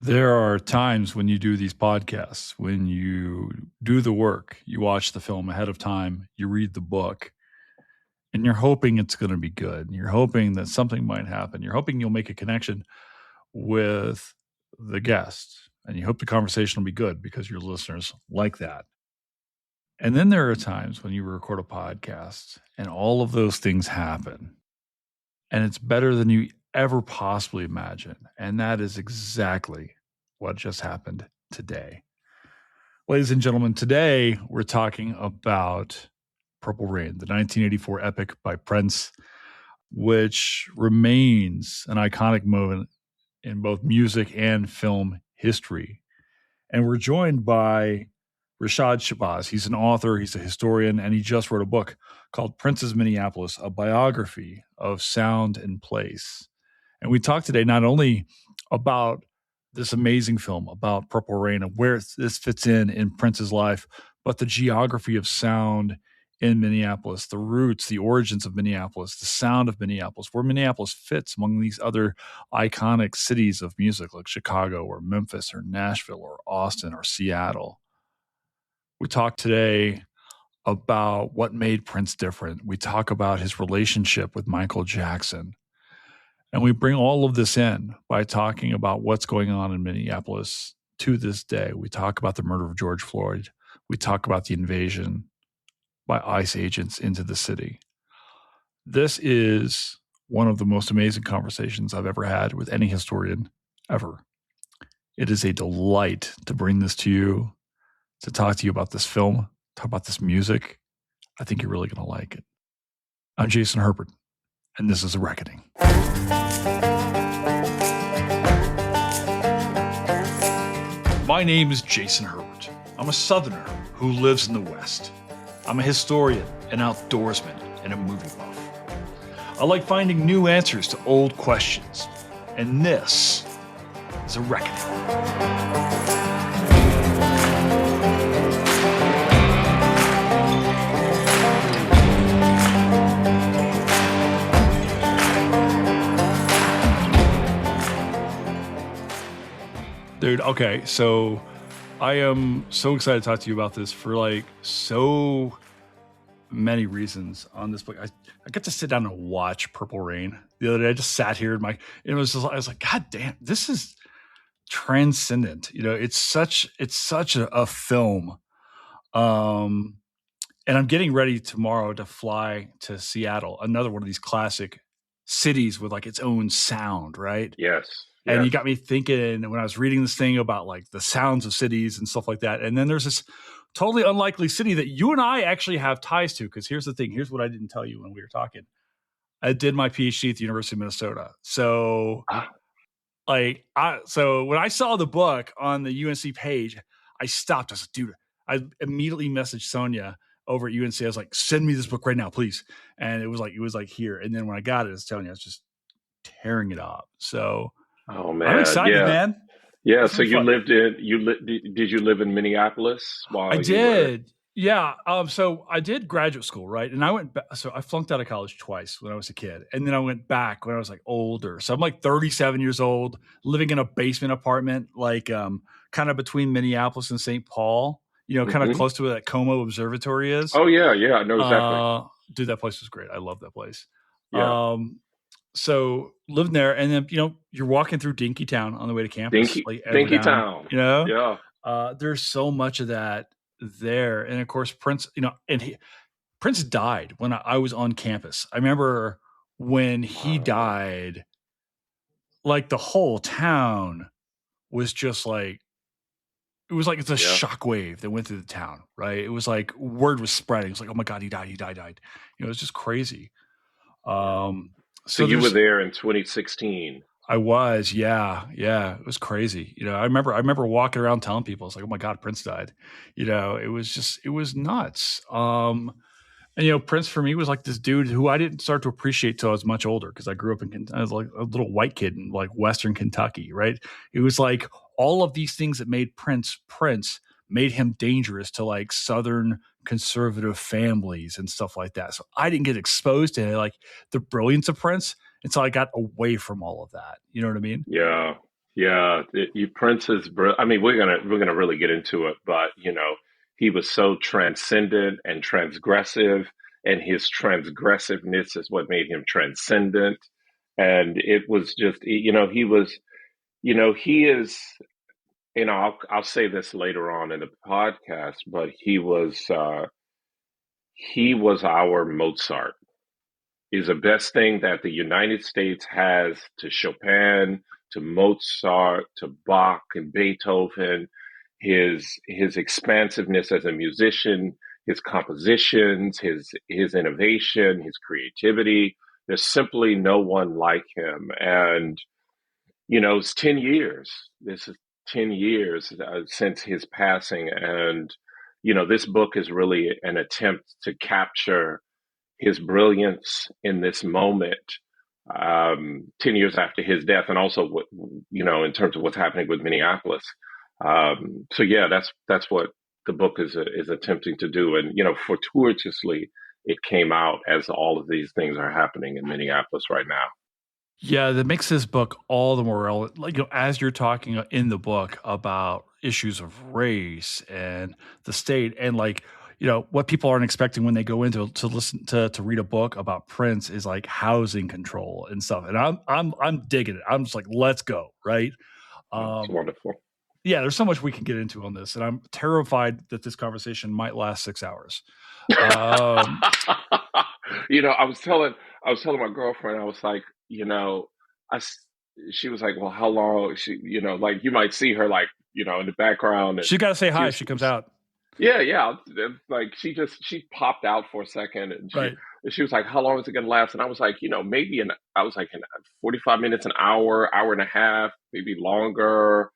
There are times when you do these podcasts, when you do the work, you watch the film ahead of time, you read the book, and you're hoping it's going to be good. You're hoping that something might happen. You're hoping you'll make a connection with the guest, and you hope the conversation will be good because your listeners like that. And then there are times when you record a podcast and all of those things happen, and it's better than you ever possibly imagined. And that is exactly what just happened today. Ladies and gentlemen, today we're talking about Purple Rain, the 1984 epic by Prince, which remains an iconic moment in both music and film history. And we're joined by Rashad Shabazz. He's an author, he's a historian, and he just wrote a book called Prince's Minneapolis, a biography of sound and place. And we talked today not only about this amazing film, about Purple Rain and where this fits in Prince's life, but the geography of sound in Minneapolis, the roots, the origins of Minneapolis, the sound of Minneapolis, where Minneapolis fits among these other iconic cities of music like Chicago or Memphis or Nashville or Austin or Seattle. We talked today about what made Prince different. We talk about his relationship with Michael Jackson. And we bring all of this in by talking about what's going on in Minneapolis to this day. We talk about the murder of George Floyd. We talk about the invasion by ICE agents into the city. This is one of the most amazing conversations I've ever had with any historian ever. It is a delight to bring this to you, to talk to you about this film, talk about this music. I think you're really going to like it. I'm Jason Herbert, and this is A Reckoning. My name is Jason Herbert. I'm a Southerner who lives in the West. I'm a historian, an outdoorsman, and a movie buff. I like finding new answers to old questions, and this is A Reckoning. Dude, okay, so I am so excited to talk to you about this for like so many reasons on this book. I got to sit down and watch Purple Rain the other day. I just sat here and I was like, God damn, this is transcendent. You know, it's such a film. And I'm getting ready tomorrow to fly to Seattle, another one of these classic cities with like its own sound, right? Yes. And you got me thinking when I was reading this thing about like the sounds of cities and stuff like that. And then there's this totally unlikely city that you and I actually have ties to. Because here's the thing. Here's what I didn't tell you when we were talking. I did my PhD at the University of Minnesota. So so when I saw the book on the UNC page, I stopped. I was like, dude, I immediately messaged Sonia over at UNC. I was like, send me this book right now, please. And it was like here. And then when I got it, I was telling you, I was just tearing it up. So oh man, I'm excited, man. Yeah. So you did you live in Minneapolis while I did. Yeah. So I did graduate school, right? And I went back. So I flunked out of college twice when I was a kid. And then I went back when I was like older. So I'm like 37 years old, living in a basement apartment, like kind of between Minneapolis and St. Paul, you know, kind of close to where that Como Observatory is. Oh yeah. Yeah. I know exactly. Dude, that place was great. I love that place. Yeah. So living there, and then, you know, you're walking through Dinky Town on the way to campus. Dinky Town. You know? Yeah. There's so much of that there. And of course, Prince, you know, and Prince died when I was on campus. I remember when he died, like the whole town was just like, it was like it's a shockwave that went through the town, right? It was like word was spreading. It's like, oh my God, he died. You know, it was just crazy. So you were there in 2016. I was, yeah. It was crazy. You know, I remember walking around telling people, it's like, oh my God, Prince died. You know, it was nuts. And you know, Prince for me was like this dude who I didn't start to appreciate till I was much older because I grew up I was like a little white kid in like Western Kentucky, right? It was like all of these things that made Prince made him dangerous to like Southern conservative families and stuff like that. So I didn't get exposed to like the brilliance of Prince until I got away from all of that. You know what I mean? Yeah. Yeah, Prince is. I mean, we're gonna really get into it, but he was so transcendent and transgressive, and his transgressiveness is what made him transcendent. And it was just, he was, he is. I'll say this later on in the podcast, but he was our Mozart. Is the best thing that the United States has to Chopin, to Mozart, to Bach and Beethoven. His expansiveness as a musician, his compositions, his innovation, his creativity. There's simply no one like him. And it's 10 years. This is 10 years since his passing, and this book is really an attempt to capture his brilliance in this moment, 10 years after his death, and also what, in terms of what's happening with Minneapolis. So yeah, that's what the book is attempting to do. And, fortuitously, it came out as all of these things are happening in Minneapolis right now. Yeah, that makes this book all the more relevant. Like, as you're talking in the book about issues of race and the state, and like, what people aren't expecting when they go into to listen to read a book about Prince is like housing control and stuff. And I'm digging it. I'm just like, let's go, right? It's wonderful. Yeah, there's so much we can get into on this, and I'm terrified that this conversation might last 6 hours. I was telling my girlfriend, I was like, I, s- she was like, well, how long? Like you might see her like, in the background, and She got to say she hi was, if she comes out. yeah, yeah. Like she popped out for a second, and she Right. she was like, how long is it gonna last? And I was like, maybe I was like in 45 minutes, an hour, hour and a half, maybe longer.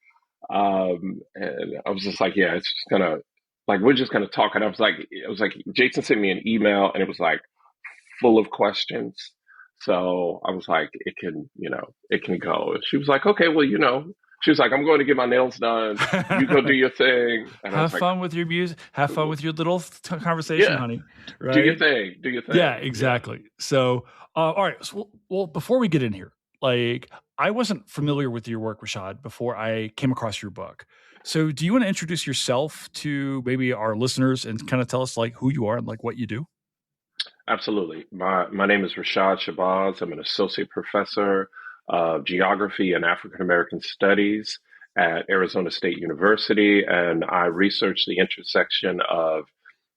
And I was just like, yeah, it's just gonna, like, we're just gonna talk. And I was like, Jason sent me an email, and it was like full of questions. So I was like, it can go. She was like, okay, well, she was like, I'm going to get my nails done. You go do your thing. And I Have was like, fun with your music. Have fun with your little conversation, yeah, honey. do your Right? thing. Do your Yeah, thing. Yeah. exactly. So, all right. So, well, before we get in here, like, I wasn't familiar with your work, Rashad, before I came across your book. So, do you want to introduce yourself to maybe our listeners and kind of tell us like who you are and like what you do? Absolutely. My name is Rashad Shabazz. I'm an associate professor of geography and African American studies at Arizona State University, and I research the intersection of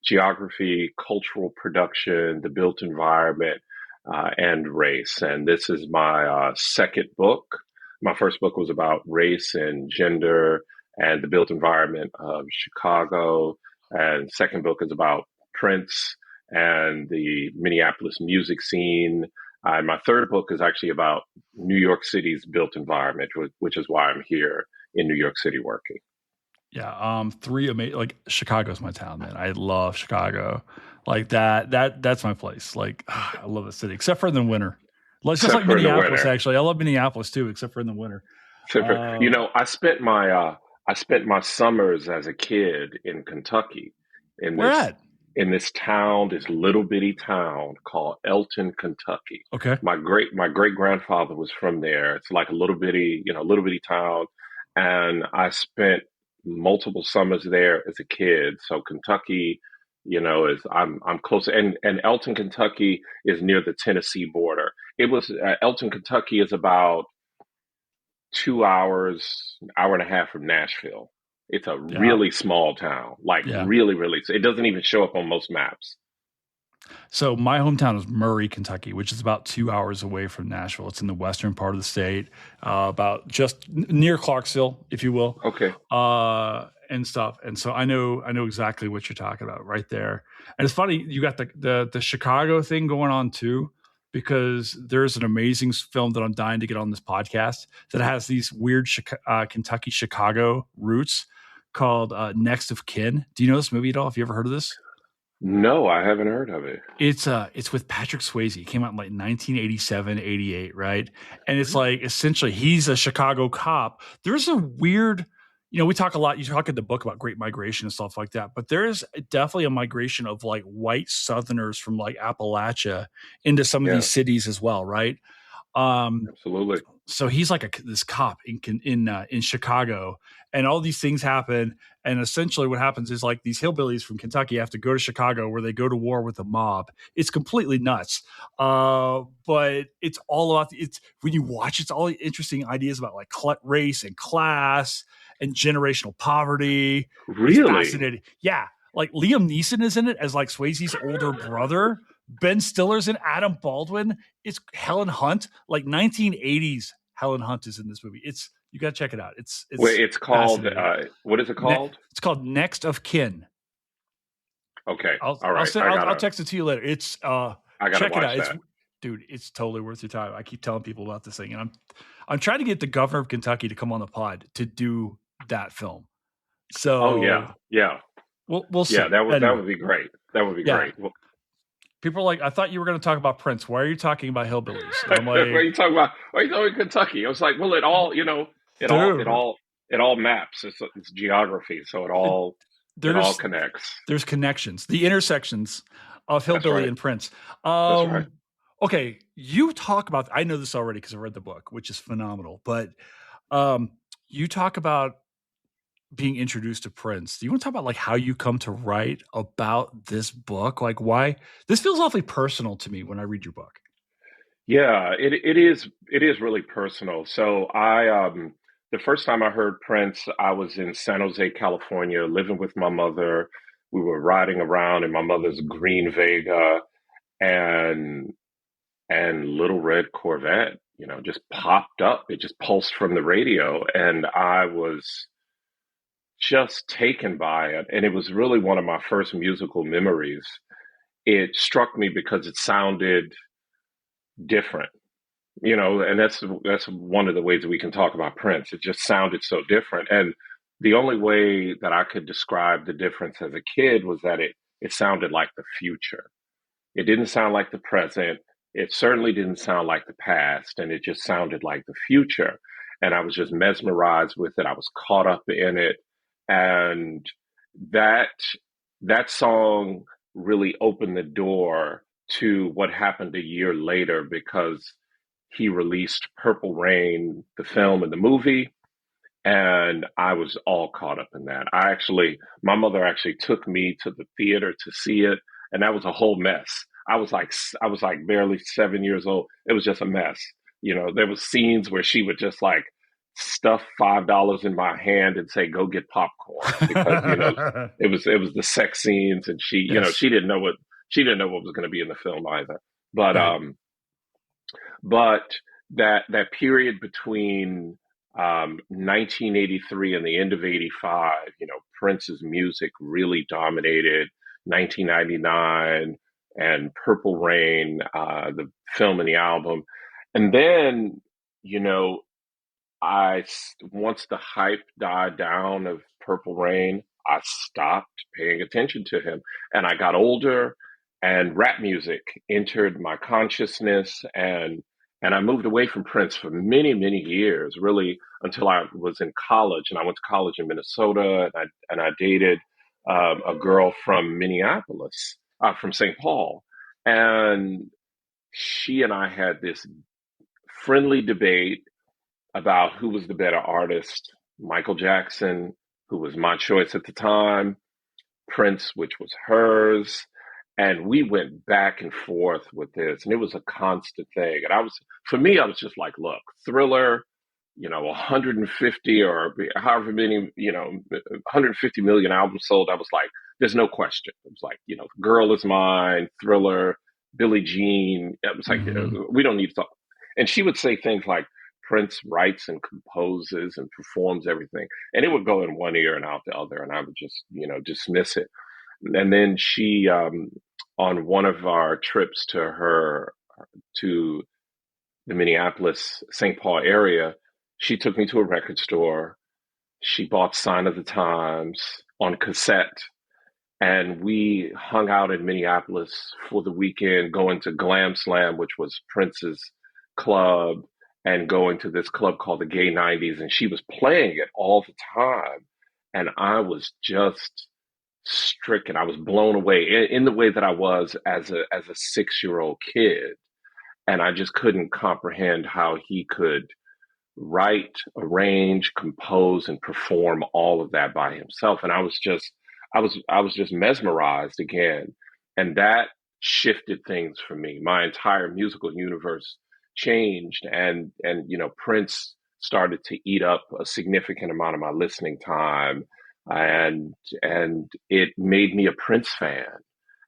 geography, cultural production, the built environment, and race. And this is my second book. My first book was about race and gender and the built environment of Chicago, and second book is about Prince and the Minneapolis music scene. My third book is actually about New York City's built environment, which is why I'm here in New York City working. Yeah, three amazing. Like, Chicago's my town, man. I love Chicago. Like that's my place. Like, I love the city, except for in the winter. Well, it's just Except like for in the Minneapolis, winter. actually. I love Minneapolis too, except for in the winter. Except for, Um, I spent my summers as a kid in Kentucky, in where this at? in this town, this little bitty town called Elton, Kentucky. Okay. My great grandfather was from there. It's like a little bitty town, and I spent multiple summers there as a kid. So Kentucky, is I'm close, and Elton, Kentucky is near the Tennessee border. Elton, Kentucky is about 2 hours, hour and a half from Nashville. It's a Yeah. really small town, like Yeah. really, really. It doesn't even show up on most maps. So my hometown is Murray, Kentucky, which is about 2 hours away from Nashville. It's in the western part of the state, about just near Clarksville, if you will, Okay. and stuff. And so I know exactly what you're talking about right there. And it's funny you got the Chicago thing going on too, because there's an amazing film that I'm dying to get on this podcast that has these weird Kentucky Chicago roots called Next of Kin. Do you know this movie at all? Have you ever heard of this? No, I haven't heard of it. It's with Patrick Swayze. It came out in like 1987, 88, right? And it's Really? like essentially he's a Chicago cop. There's a weird, we talk a lot, you talk in the book about great migration and stuff like that, but there's definitely a migration of like white Southerners from like Appalachia into some of Yeah, these cities as well, right? Um, absolutely. so he's like this cop in Chicago, and all these things happen. And essentially, what happens is like these hillbillies from Kentucky have to go to Chicago, where they go to war with the mob. It's completely nuts, but it's all about it's when you watch, it's all interesting ideas about like race and class and generational poverty. It's Really? fascinating. Yeah, like Liam Neeson is in it as like Swayze's older brother. Ben Stiller's in Adam Baldwin. It's Helen Hunt, like 1980s. Helen Hunt is in this movie. It's you got to check it out. Wait, It's it's called, fascinating. what is it called? It's called Next of Kin. Okay. I'll All I'll right. send I'll text it to you later. It's I gotta check it watch out. It's that. dude, it's totally worth your time. I keep telling people about this thing, and I'm trying to get the governor of Kentucky to come on the pod to do that film. Oh So yeah. Yeah. we'll Yeah. see. That Anyway, would be great. That would be yeah. great. Well, People are like, I thought you were going to talk about Prince. Why are you talking about hillbillies? And I'm what are like, you talking about? Why are you talking Kentucky? I was like, well, it all, dude, it all maps. It's geography. So it all there's connects. there's connections, the intersections of That's hillbilly right. and Prince. That's right. Okay, you talk about. I know this already because I read the book, which is phenomenal. But um, you talk about being introduced to Prince. Do you want to talk about like how you come to write about this book? Like why this feels awfully personal to me when I read your book. Yeah, it is really personal. So the first time I heard Prince, I was in San Jose, California, living with my mother. We were riding around in my mother's green Vega, and Little Red Corvette, just popped up. It just pulsed from the radio, and I was just taken by it. And it was really one of my first musical memories. It struck me because it sounded different, and that's one of the ways that we can talk about Prince. It just sounded so different. And the only way that I could describe the difference as a kid was that it sounded like the future. It didn't sound like the present. It certainly didn't sound like the past, and it just sounded like the future. And I was just mesmerized with it. I was caught up in it, and that that song really opened the door to what happened a year later because he released Purple Rain, the film and the movie, and I was all caught up in that. My mother actually took me to the theater to see it, and that was a whole mess. I was like barely 7 years old. It was just a mess. There was scenes where she would just like stuff $5 in my hand and say, "Go get popcorn," because it was the sex scenes, and Yes, she didn't know what was going to be in the film either. But right. but that period between 1983 and the end of '85, Prince's music really dominated 1999 and Purple Rain, the film and the album. And then, you know, once the hype died down of Purple Rain, I stopped paying attention to him. And I got older, and rap music entered my consciousness, and I moved away from Prince for many, many years, really until I was in college. And I went to college in Minnesota, and I dated a girl from Minneapolis, from St. Paul. And she and I had this friendly debate about who was the better artist: Michael Jackson, who was my choice at the time, Prince, which was hers. And we went back and forth with this, and it was a constant thing. And for me, I was just like, look, Thriller, 150 or however many, 150 million albums sold. I was like, there's no question. It was like, Girl Is Mine, Thriller, Billie Jean. It was like, Hmm. we don't need to talk. And she would say things like, Prince writes and composes and performs everything. And it would go in one ear and out the other. And I would just, dismiss it. And then on one of our trips to the Minneapolis, St. Paul area, she took me to a record store. She bought Sign of the Times on cassette, and we hung out in Minneapolis for the weekend, going to Glam Slam, which was Prince's club, and going to this club called the Gay 90s. And she was playing it all the time. And I was just stricken. I was blown away in the way that I was as a 6-year old kid, and I just couldn't comprehend how he could. write, arrange, compose, and perform all of that by himself. And I was just mesmerized again. And that shifted things for me. My entire musical universe changed, and Prince started to eat up a significant amount of my listening time, and it made me a Prince fan.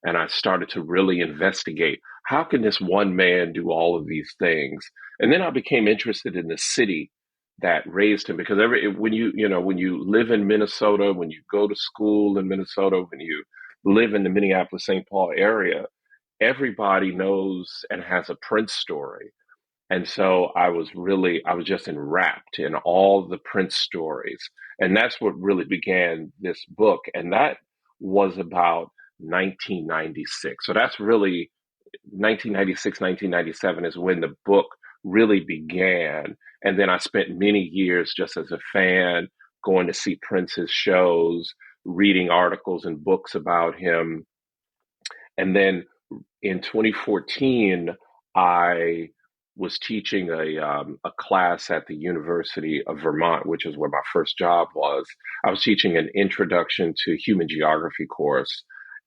And I started to really investigate, how can this one man do all of these things? And then I became interested in the city that raised him, because when you live in Minnesota, when you go to school in Minnesota, when you live in the Minneapolis St. Paul area, everybody knows and has a Prince story. And so I was just enwrapped in all the Prince stories. And that's what really began this book. And that was about 1996. So that's really 1996, 1997 is when the book really began. And then I spent many years just as a fan, going to see Prince's shows, reading articles and books about him. And then in 2014, I was teaching a class at the University of Vermont, which is where my first job was. I was teaching an introduction to human geography course,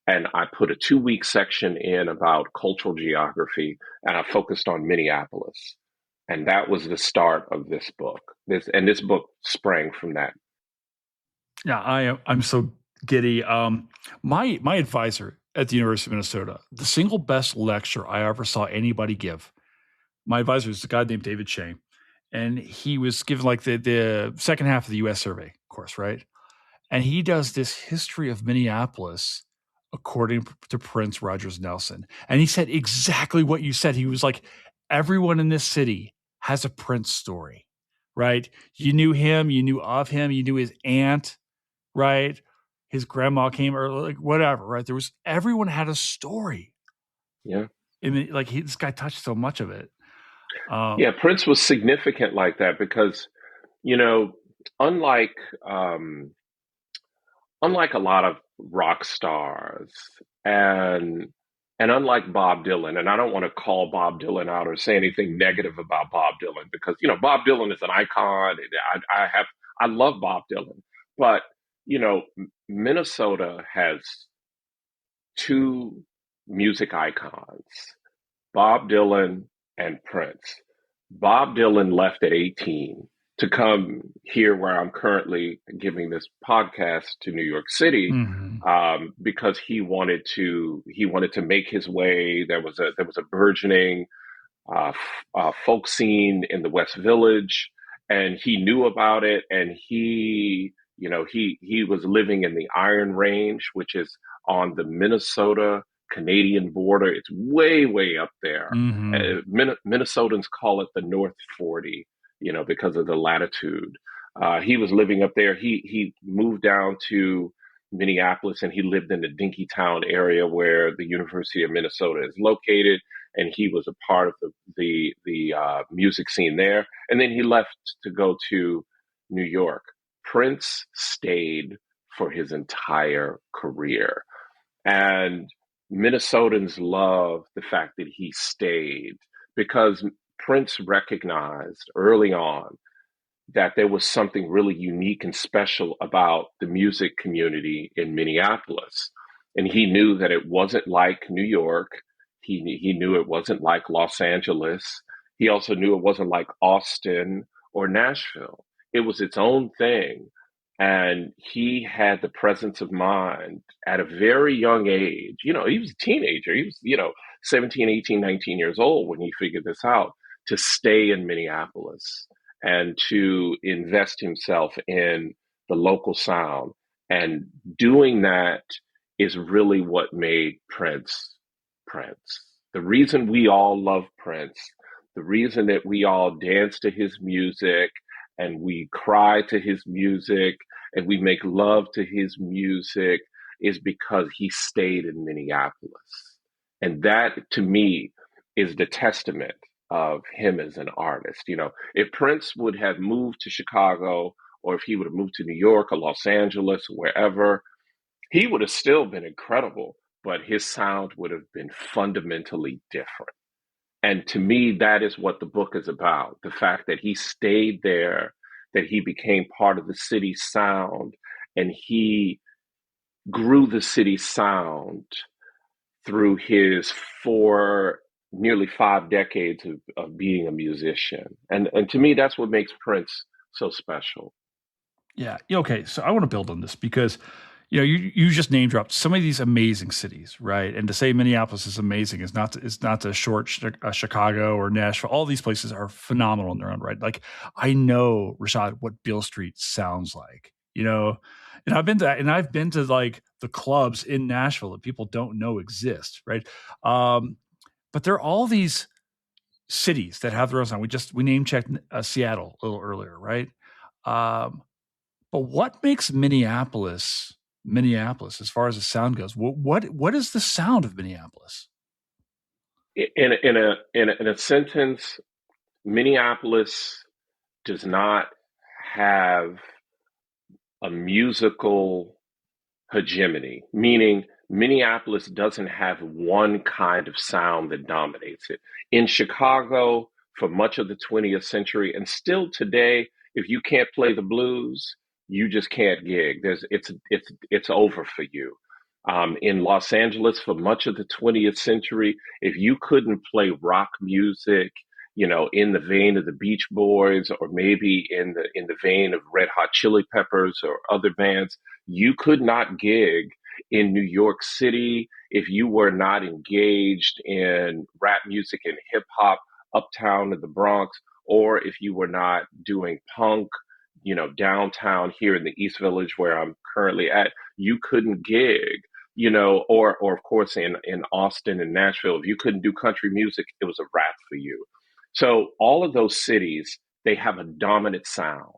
and I put a 2 week section in about cultural geography, and I focused on Minneapolis. And that was the start of this book. This book sprang from that. Yeah, I'm so giddy. My advisor at the University of Minnesota, the single best lecture I ever saw anybody give. My advisor is a guy named David Shea, and he was given like the second half of the U.S. survey course, right? And he does this history of Minneapolis according to Prince Rogers Nelson. And he said exactly what you said. He was like, everyone in this city has a Prince story, right? You knew him, you knew of him, you knew his aunt, right? His grandma came, or like whatever, right? Everyone had a story. Yeah. And like this guy touched so much of it. Yeah, Prince was significant like that because, you know, unlike unlike a lot of rock stars, and unlike Bob Dylan, and I don't want to call Bob Dylan out or say anything negative about Bob Dylan, because Bob Dylan is an icon. I love Bob Dylan, but Minnesota has two music icons, Bob Dylan and Prince. Bob Dylan left at 18 to come here where I'm currently giving this podcast to New York City, because he wanted to make his way. There was a burgeoning folk scene in the West Village, and he knew about it. And he was living in the Iron Range, which is on the Minnesota Canadian border. It's way, way up there. Minnesotans call it the North 40, because of the latitude. He was living up there. He moved down to Minneapolis, and he lived in the Dinkytown area where the University of Minnesota is located. And he was a part of the music scene there. And then he left to go to New York. Prince stayed for his entire career. And Minnesotans love the fact that he stayed, because Prince recognized early on that there was something really unique and special about the music community in Minneapolis. And he knew that it wasn't like New York. He knew it wasn't like Los Angeles. He also knew it wasn't like Austin or Nashville. It was its own thing. And he had the presence of mind at a very young age. He was a teenager. He was, 17, 18, 19 years old when he figured this out, to stay in Minneapolis and to invest himself in the local sound. And doing that is really what made Prince Prince. The reason we all love Prince, the reason that we all dance to his music and we cry to his music and we make love to his music, is because he stayed in Minneapolis. And that, to me, is the testament of him as an artist. If Prince would have moved to Chicago, or if he would have moved to New York or Los Angeles or wherever, he would have still been incredible, but his sound would have been fundamentally different. And to me, that is what the book is about. The fact that he stayed there, that he became part of the city's sound, and he grew the city's sound through his nearly 5 decades of being a musician. And to me, that's what makes Prince so special. Yeah. Okay. So I want to build on this because, you just name dropped some of these amazing cities, right? And to say Minneapolis is amazing is not to short Chicago or Nashville. All these places are phenomenal in their own right. Like I know, Rashad, what Beale Street sounds like, and I've been to like the clubs in Nashville that people don't know exist, right? But there are all these cities that have their own sound. We name checked Seattle a little earlier, right? Um, but what makes Minneapolis as far as the sound goes? What is the sound of Minneapolis? In a sentence, Minneapolis does not have a musical hegemony, meaning Minneapolis doesn't have one kind of sound that dominates it. In Chicago, for much of the 20th century, and still today, if you can't play the blues, you just can't gig. It's over for you. In Los Angeles, for much of the 20th century, if you couldn't play rock music, in the vein of the Beach Boys, or maybe in the vein of Red Hot Chili Peppers or other bands, you could not gig in New York City if you were not engaged in rap music and hip hop uptown in the Bronx, or if you were not doing punk, downtown here in the East Village where I'm currently at, you couldn't gig. Or of course in Austin and Nashville, if you couldn't do country music, it was a wrap for you. So all of those cities, they have a dominant sound.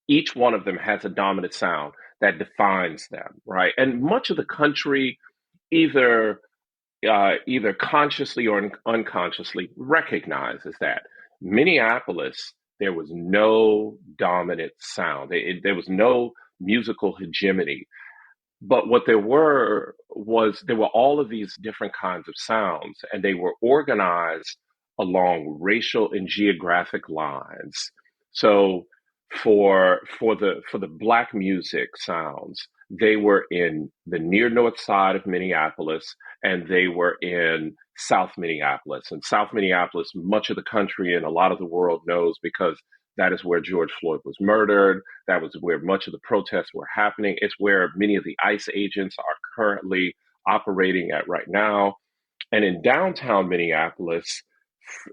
Each one of them has a dominant sound that defines them, right? And much of the country either either consciously or unconsciously recognizes that. Minneapolis, there was no dominant sound. There was no musical hegemony. But what there were all of these different kinds of sounds, and they were organized along racial and geographic lines. So for the black music sounds, they were in the near north side of Minneapolis, and they were in South Minneapolis. And South Minneapolis, much of the country and a lot of the world knows because that is where George Floyd was murdered. That was where much of the protests were happening. It's where many of the ICE agents are currently operating at right now. And in downtown Minneapolis,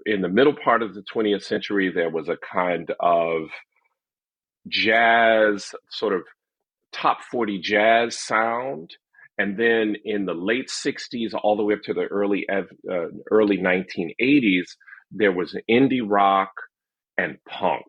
in the middle part of the 20th century, there was a kind of jazz, sort of top 40 jazz sound. And then in the late 60s, all the way up to the early 1980s, there was indie rock and punk.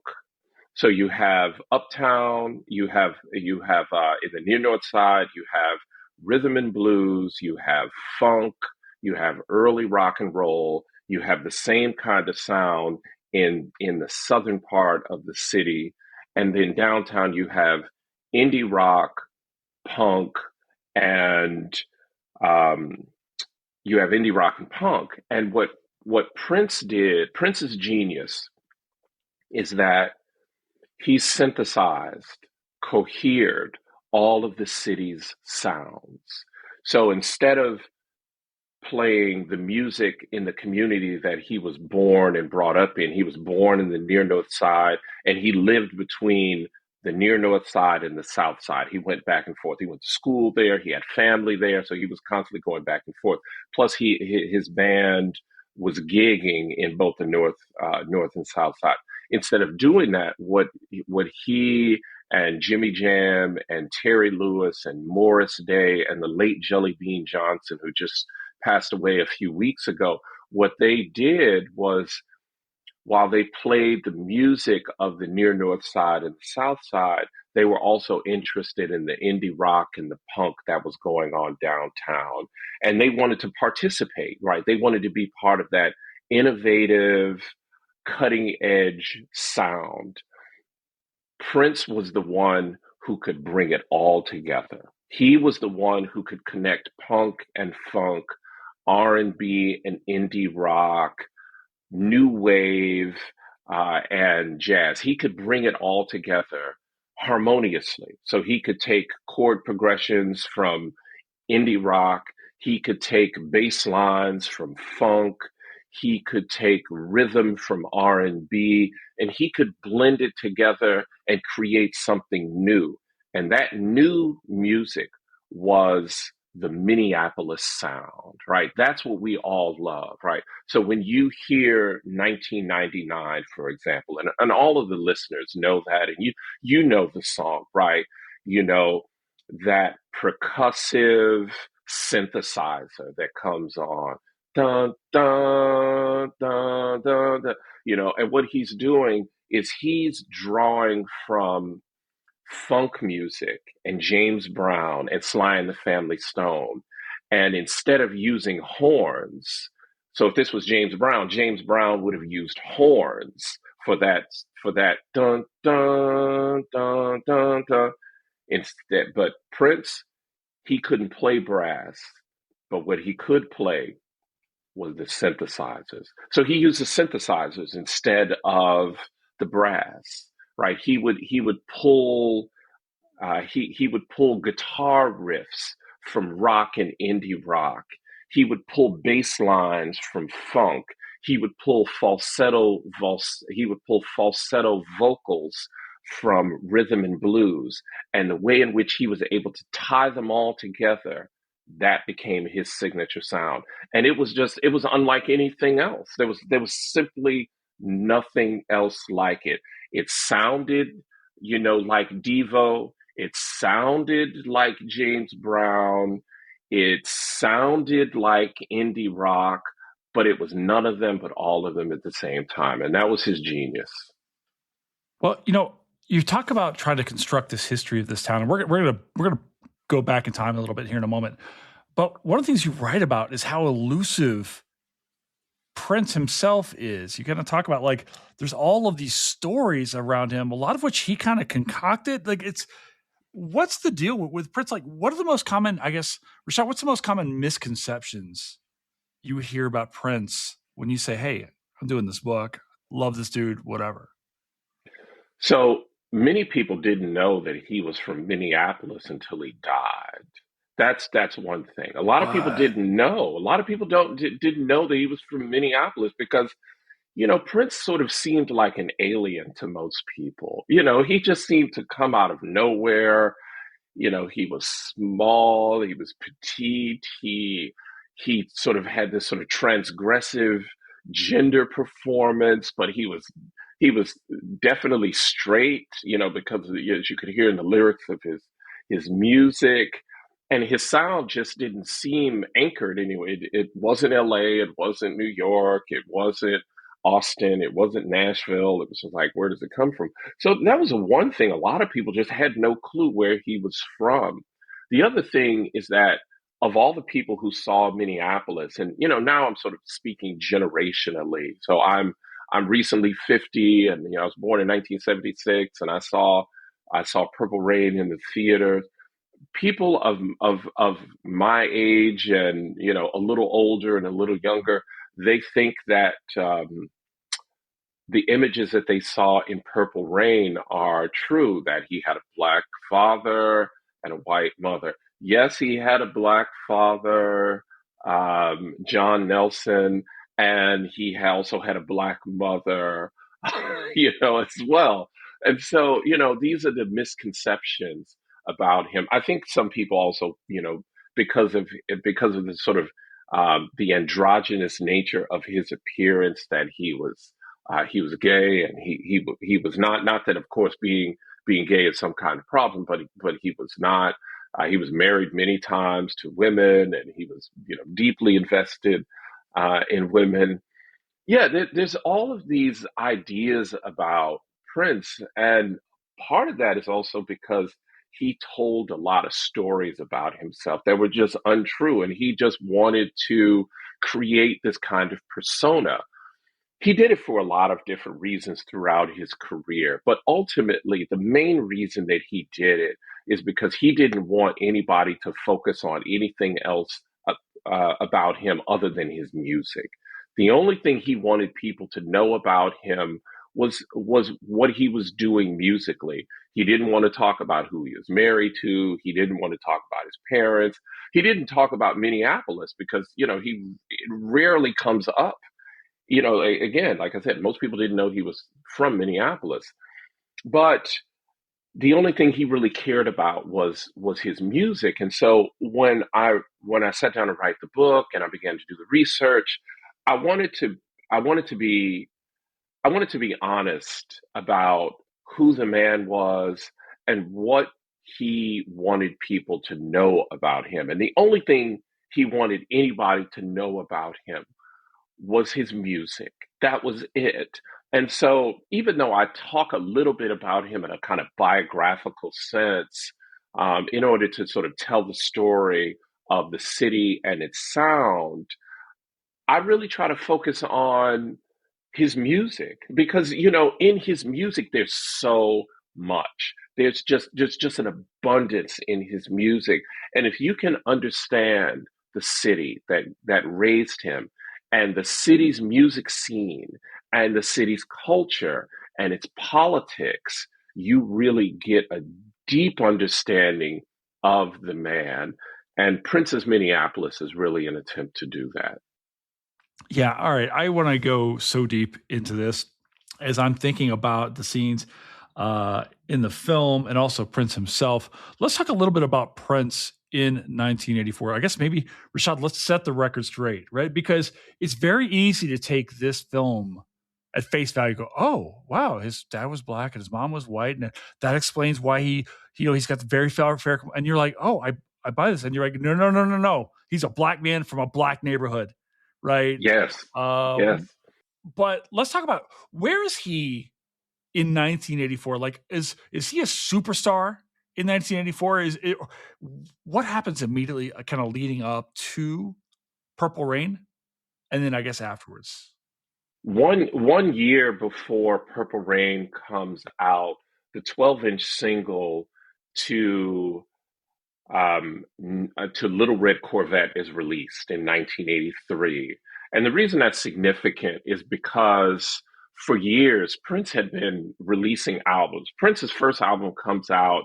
So you have uptown, you have in the near north side, you have rhythm and blues, you have funk, you have early rock and roll, you have the same kind of sound in the southern part of the city, and then downtown you have indie rock, punk, and um, you have indie rock and punk. And what Prince's genius is that he synthesized, cohered all of the city's sounds. So instead of playing the music in the community that he was born and brought up in, he was born in the near north side, and he lived between the near north side and the south side. He went back and forth. He went to school there. He had family there, so he was constantly going back and forth. Plus, his band was gigging in both the north and south side. Instead of doing that, what he and Jimmy Jam and Terry Lewis and Morris Day and the late Jelly Bean Johnson, who just passed away a few weeks ago, what they did was, while they played the music of the near north side and the south side, they were also interested in the indie rock and the punk that was going on downtown. And they wanted to participate, right? They wanted to be part of that innovative, cutting edge sound. Prince was the one who could bring it all together. He was the one who could connect punk and funk, R&B and indie rock, new wave, and jazz. He could bring it all together harmoniously. So he could take chord progressions from indie rock. He could take bass lines from funk. He could take rhythm from R&B, and he could blend it together and create something new. And that new music was the Minneapolis sound, right? That's what we all love, right? So when you hear 1999, for example, and all of the listeners know that, and you know the song, right? You know, that percussive synthesizer that comes on. Dun, dun, dun, dun, dun, and what he's doing is he's drawing from funk music and James Brown and Sly and the Family Stone. And instead of using horns, so if this was James Brown would have used horns for that dun dun dun dun dun. Instead, but Prince, he couldn't play brass, but what he could play was the synthesizers. So he used the synthesizers instead of the brass, right? He would pull he would pull guitar riffs from rock and indie rock. He would pull bass lines from funk. He would pull falsetto vocals from rhythm and blues. And the way in which he was able to tie them all together, that became his signature sound. And it was unlike anything else. There was simply nothing else like it. It sounded, like Devo. It sounded like James Brown. It sounded like indie rock, but it was none of them, but all of them at the same time. And that was his genius. Well, you talk about trying to construct this history of this town, and we're gonna go back in time a little bit here in a moment. But one of the things you write about is how elusive Prince himself is. You kind of talk about, like, there's all of these stories around him, a lot of which he kind of concocted. Like, what's the deal with Prince? Like, what are the most common, I guess, Rashad, what's the most common misconceptions you hear about Prince when you say, hey, I'm doing this book, love this dude, whatever? So many people didn't know that he was from Minneapolis until he died. That's one thing. A lot of people What? didn't know. A lot of people didn't know that he was from Minneapolis because Prince sort of seemed like an alien to most people. He just seemed to come out of nowhere. He was small, he was petite, he sort of had this sort of transgressive gender performance, but he was definitely straight, because as you could hear in the lyrics of his music. And his sound just didn't seem anchored anyway. It wasn't LA, it wasn't New York, it wasn't Austin, it wasn't Nashville. It was just like, where does it come from? So that was the one thing. A lot of people just had no clue where he was from. The other thing is that of all the people who saw Minneapolis, and now I'm sort of speaking generationally. So I'm recently 50, and I was born in 1976, and I saw Purple Rain in the theater. People of my age, and a little older and a little younger, they think that the images that they saw in Purple Rain are true, that he had a black father and a white mother. Yes, he had a black father, John Nelson, and he also had a black mother, as well. And so, these are the misconceptions about him. I think some people also, because of the sort of the androgynous nature of his appearance, that he was gay, and he was not that, of course, being gay is some kind of problem, but he was not. He was married many times to women, and he was deeply invested in women. Yeah, there's all of these ideas about Prince, and part of that is also because he told a lot of stories about himself that were just untrue, and he just wanted to create this kind of persona. He did it for a lot of different reasons throughout his career, but ultimately, the main reason that he did it is because he didn't want anybody to focus on anything else about him other than his music. The only thing he wanted people to know about him was what he was doing musically. He didn't want to talk about who he was married to. He didn't want to talk about his parents. He didn't talk about Minneapolis because, he it rarely comes up. Again, like I said, most people didn't know he was from Minneapolis. But the only thing he really cared about was his music. And so when I sat down to write the book and I began to do the research, I wanted to I wanted to be I wanted to be honest about who the man was and what he wanted people to know about him. And the only thing he wanted anybody to know about him was his music. That was it. And so, even though I talk a little bit about him in a kind of biographical sense, in order to sort of tell the story of the city and its sound, I really try to focus on his music because in his music there's so much. There's just an abundance in his music, and if you can understand the city that raised him and the city's music scene and the city's culture and its politics, you really get a deep understanding of the man. And Prince's Minneapolis is really an attempt to do that. Yeah. All right. I want to go so deep into this as I'm thinking about the scenes in the film and also Prince himself. Let's talk a little bit about Prince in 1984. I guess maybe, Rashad, let's set the record straight, right? Because it's very easy to take this film at face value, go, oh, wow, his dad was black and his mom was white. And that explains why he's got the very fair. And you're like, oh, I buy this. And you're like, no, no, no, no, no. He's a black man from a black neighborhood, right? Yes, yes. Um, but let's talk about, where is he in 1984? Like, is he a superstar in 1984? What happens immediately, kind of leading up to Purple Rain, and then I guess afterwards? One year before Purple Rain comes out, the 12-inch single to to Little Red Corvette is released in 1983. And the reason that's significant is because for years Prince had been releasing albums. Prince's first album comes out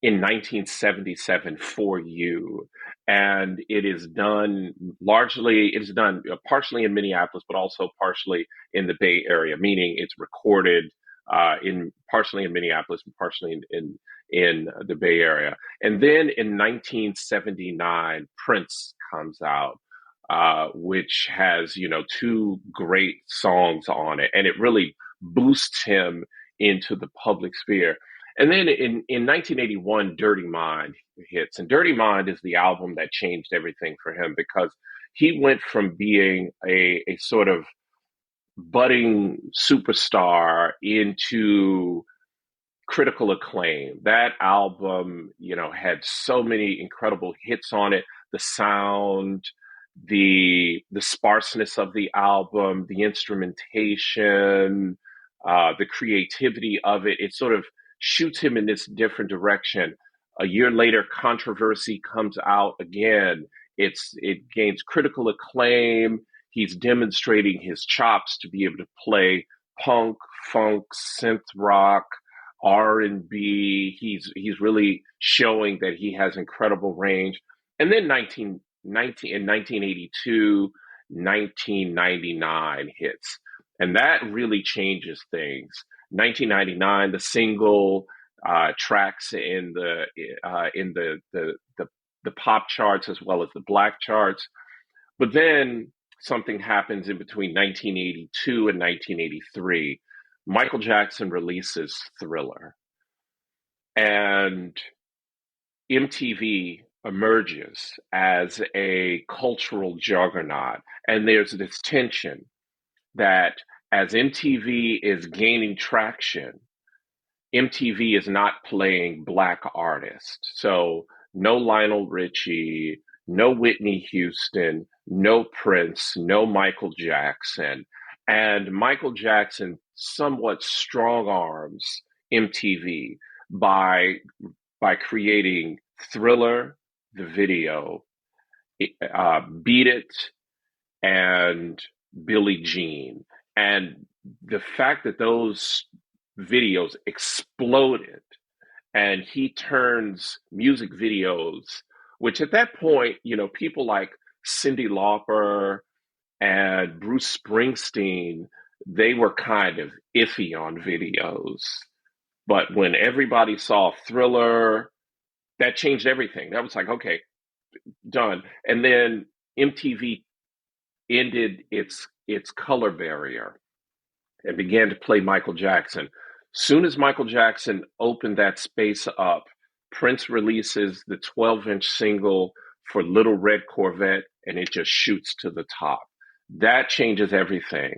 in 1977, For You. And it is done partially in Minneapolis, but also partially in the Bay Area, meaning it's recorded in partially in Minneapolis and partially in the Bay Area. And then in 1979, Prince comes out, which has, two great songs on it. And it really boosts him into the public sphere. And then in 1981, Dirty Mind hits. And Dirty Mind is the album that changed everything for him because he went from being a sort of budding superstar into critical acclaim. That album, had so many incredible hits on it. The sound, the sparseness of the album, the instrumentation, the creativity of it. It sort of shoots him in this different direction. A year later, Controversy comes out again. It gains critical acclaim. He's demonstrating his chops to be able to play punk, funk, synth rock, R&B. He's really showing that he has incredible range. And then 1982, 1999 hits. And that really changes things. 1999, the single tracks in the pop charts as well as the black charts. But then something happens in between 1982 and 1983. Michael Jackson releases Thriller, and MTV emerges as a cultural juggernaut. And there's this tension that as MTV is gaining traction, MTV is not playing black artists. So no Lionel Richie, no Whitney Houston, no Prince, no Michael Jackson. And Michael Jackson somewhat strong arms MTV by creating Thriller, the video, Beat It, and Billie Jean. And the fact that those videos exploded and he turns music videos, which at that point, people like Cyndi Lauper and Bruce Springsteen, they were kind of iffy on videos. But when everybody saw Thriller, that changed everything. That was like, okay, done. And then MTV ended its color barrier and began to play Michael Jackson. Soon as Michael Jackson opened that space up, Prince releases the 12-inch single for Little Red Corvette, and it just shoots to the top. That changes everything.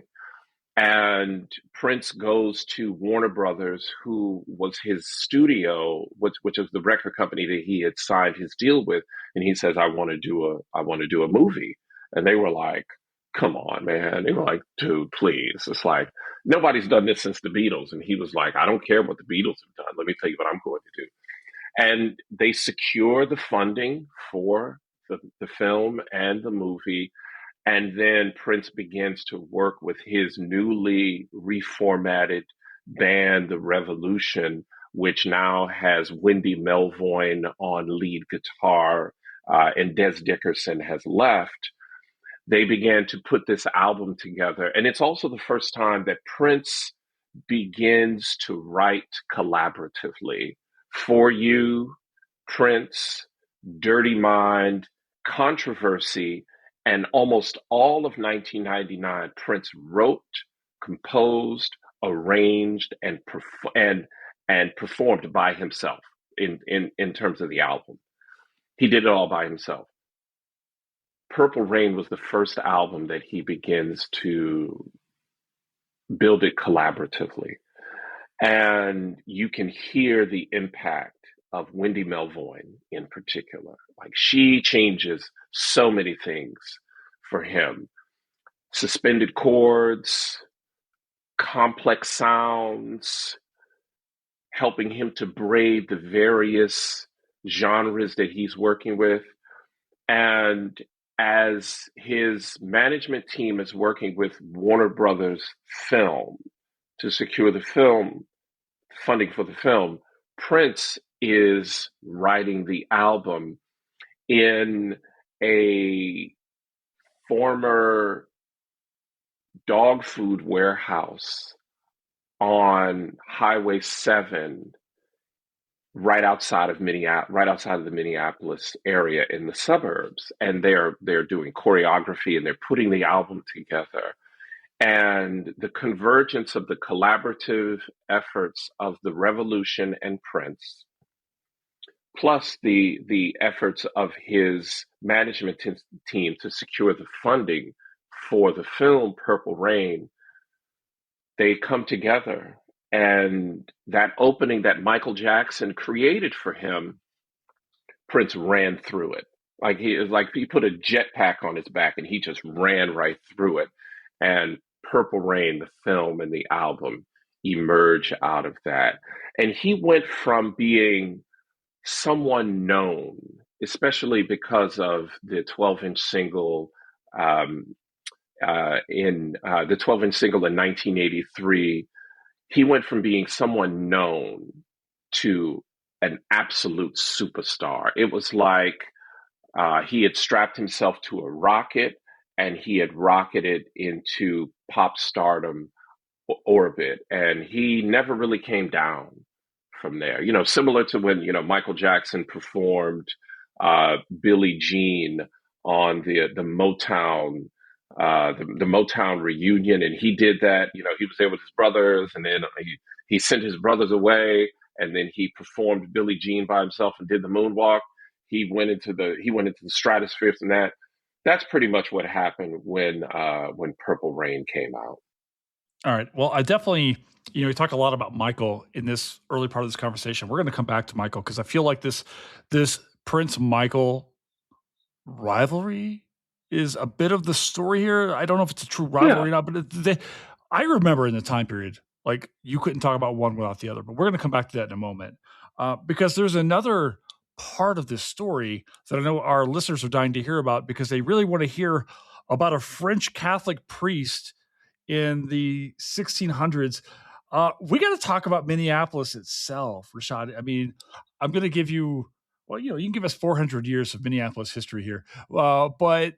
And Prince goes to Warner Brothers, who was his studio, which is the record company that he had signed his deal with, and he says, "I want to do a movie." And they were like, "Come on, man!" They were like, "Dude, please!" It's like nobody's done this since the Beatles, and he was like, "I don't care what the Beatles have done. Let me tell you what I'm going to do." And they secure the funding for the film and the movie. And then Prince begins to work with his newly reformatted band, The Revolution, which now has Wendy Melvoin on lead guitar, and Des Dickerson has left. They began to put this album together. And it's also the first time that Prince begins to write collaboratively. For You, Prince, Dirty Mind, Controversy, and almost all of 1999, Prince wrote, composed, arranged, and performed by himself in terms of the album. He did it all by himself. Purple Rain was the first album that he begins to build it collaboratively. And you can hear the impact of Wendy Melvoin in particular. Like, she changes so many things for him. Suspended chords, complex sounds, helping him to braid the various genres that he's working with. And as his management team is working with Warner Brothers Film to secure the film funding for the film, Prince is writing the album in a former dog food warehouse on Highway 7, right outside of the Minneapolis area in the suburbs. And they're doing choreography and they're putting the album together. And the convergence of the collaborative efforts of the Revolution and Prince, plus the efforts of his management team to secure the funding for the film Purple Rain, they come together. And that opening that Michael Jackson created for him, Prince ran through it. He put a jetpack on his back and he just ran right through it. And Purple Rain, the film and the album, emerge out of that. And he went from being someone known, especially because of the 12-inch single in 1983. He went from being someone known to an absolute superstar. It was like he had strapped himself to a rocket and he had rocketed into pop stardom orbit, and he never really came down from there. Similar to when Michael Jackson performed Billie Jean on the Motown the Motown reunion, and he did that. He was there with his brothers, and then he sent his brothers away, and then he performed Billie Jean by himself and did the moonwalk. He went into the stratosphere from that. That's pretty much what happened when Purple Rain came out. All right. Well, I definitely, we talk a lot about Michael in this early part of this conversation. We're going to come back to Michael because I feel like this Prince Michael rivalry is a bit of the story here. I don't know if it's a true rivalry or not, but I remember in the time period, like, you couldn't talk about one without the other. But we're going to come back to that in a moment because there's another part of this story that I know our listeners are dying to hear about because they really want to hear about a French Catholic priest in the 1600s. We got to talk about Minneapolis itself, Rashad. I mean, I'm going to give you, well, you can give us 400 years of Minneapolis history here. But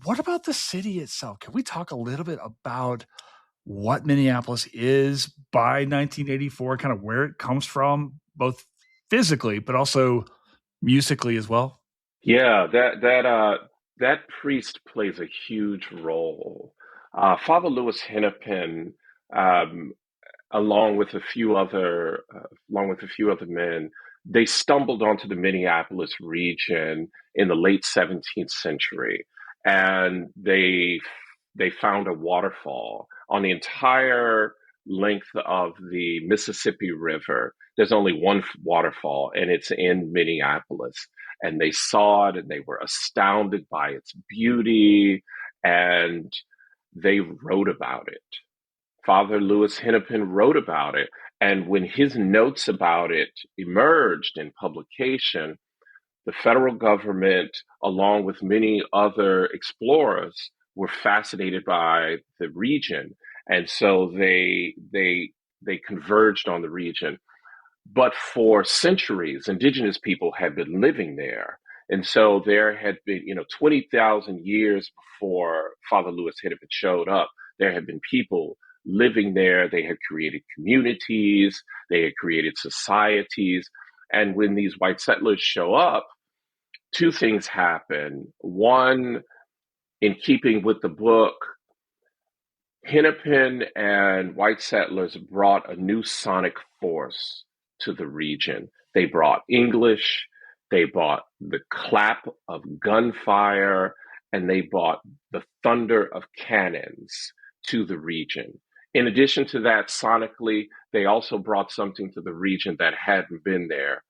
what about the city itself? Can we talk a little bit about what Minneapolis is by 1984, kind of where it comes from, both physically, but also musically as well? Yeah, that priest plays a huge role. Father Louis Hennepin, um, along with a few other men, they stumbled onto the Minneapolis region in the late 17th century, and they found a waterfall on the entire length of the Mississippi River. There's only one waterfall, and it's in Minneapolis. And they saw it, and they were astounded by its beauty, and they wrote about it. Father Louis Hennepin wrote about it. And when his notes about it emerged in publication, the federal government, along with many other explorers, were fascinated by the region. And so they converged on the region. But for centuries, indigenous people had been living there. And so there had been, 20,000 years before Father Louis Hennepin showed up, there had been people living there. They had created communities, they had created societies. And when these white settlers show up, two things happen. One, in keeping with the book, Hennepin and white settlers brought a new sonic force to the region. They brought English, they brought the clap of gunfire, and they brought the thunder of cannons to the region. In addition to that, sonically, they also brought something to the region that hadn't been there: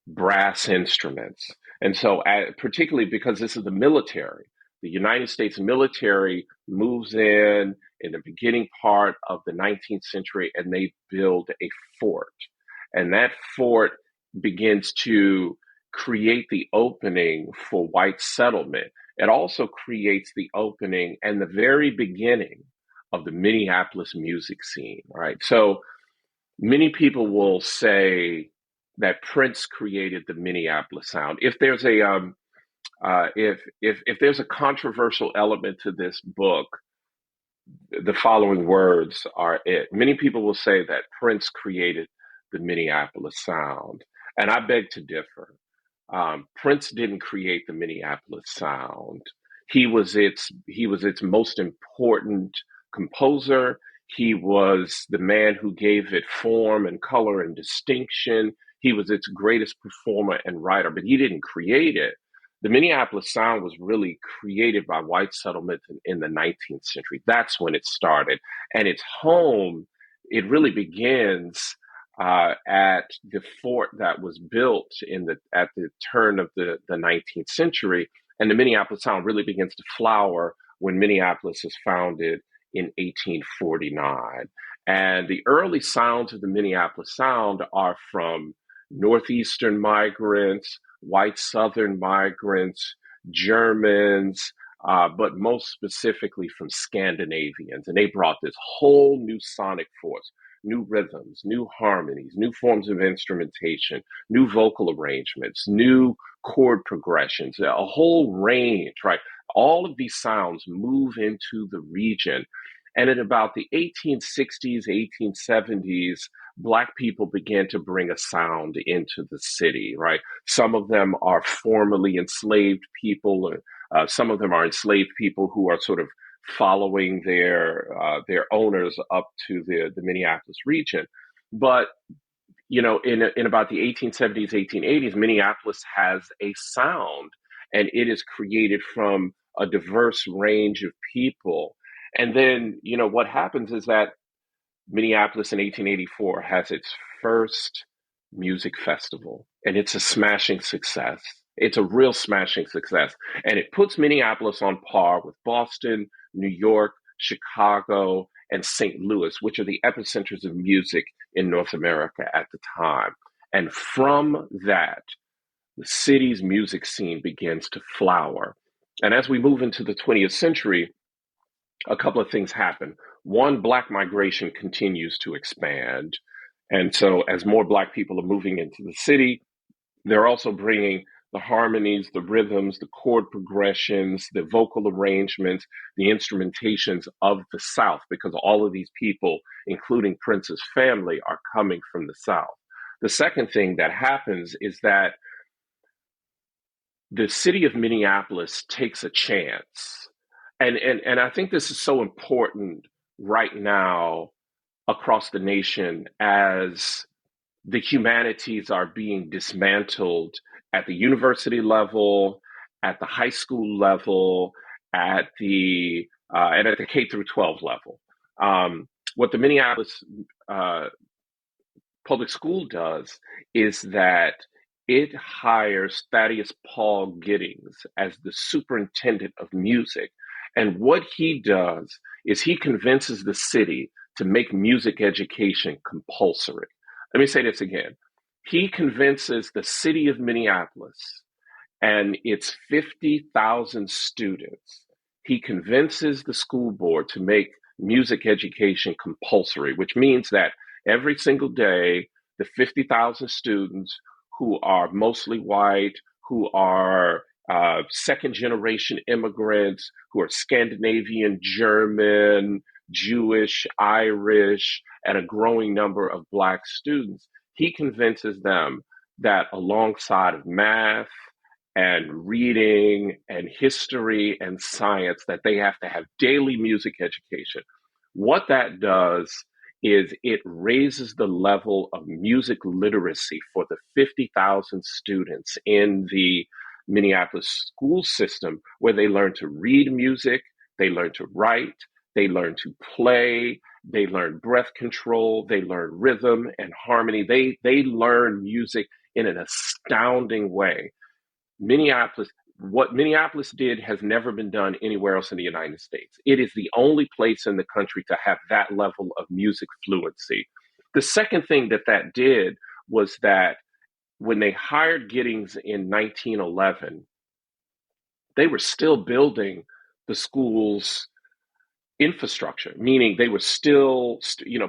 brass instruments. And so, particularly because this is the military, the United States military moves in the beginning part of the 19th century, and they build a fort. And that fort begins to create the opening for white settlement. It also creates the opening and the very beginning of the Minneapolis music scene, right? So many people will say that Prince created the Minneapolis sound. If there's a controversial element to this book, the following words are it. Many people will say that Prince created the Minneapolis sound, and I beg to differ. Prince didn't create the Minneapolis sound. He was its most important composer. He was the man who gave it form and color and distinction. He was its greatest performer and writer, but he didn't create it. The Minneapolis sound was really created by white settlement in the 19th century. That's when it started. And its home, it really begins at the fort that was built at the turn of the 19th century. And the Minneapolis sound really begins to flower when Minneapolis is founded in 1849. And the early sounds of the Minneapolis sound are from Northeastern migrants, white Southern migrants, Germans, but most specifically from Scandinavians. And they brought this whole new sonic force, new rhythms, new harmonies, new forms of instrumentation, new vocal arrangements, new chord progressions, a whole range, right? All of these sounds move into the region. And in about the 1860s, 1870s, Black people began to bring a sound into the city, right? Some of them are formerly enslaved people, some of them are enslaved people who are sort of following their owners up to the Minneapolis region. But in about the 1870s, 1880s, Minneapolis has a sound, and it is created from a diverse range of people. And then, what happens is that Minneapolis in 1884 has its first music festival, and it's a smashing success. It's a real smashing success. And it puts Minneapolis on par with Boston, New York, Chicago, and St. Louis, which are the epicenters of music in North America at the time. And from that, the city's music scene begins to flower. And as we move into the 20th century, a couple of things happen. One, Black migration continues to expand. And so, as more Black people are moving into the city, they're also bringing the harmonies, the rhythms, the chord progressions, the vocal arrangements, the instrumentations of the South, because all of these people, including Prince's family, are coming from the South. The second thing that happens is that the city of Minneapolis takes a chance. And I think this is so important right now across the nation as the humanities are being dismantled at the university level, at the high school level, and at the K through 12 level. What the Minneapolis uh, public school does is that it hires Thaddeus Paul Giddings as the superintendent of music. And what he does is he convinces the city to make music education compulsory. Let me say this again. He convinces the city of Minneapolis and its 50,000 students, he convinces the school board to make music education compulsory, which means that every single day, the 50,000 students who are mostly white, who are second generation immigrants, who are Scandinavian, German, Jewish, Irish, and a growing number of Black students, he convinces them that alongside of math, and reading and history and science that they have to have daily music education. What that does is it raises the level of music literacy for the 50,000 students in the Minneapolis school system, where they learn to read music, they learn to write, they learn to play, they learn breath control, they learn rhythm and harmony. They learn music in an astounding way. What Minneapolis did has never been done anywhere else in the United States. It is the only place in the country to have that level of music fluency. The second thing that did was that when they hired Giddings in 1911, they were still building the school's infrastructure, meaning they were still,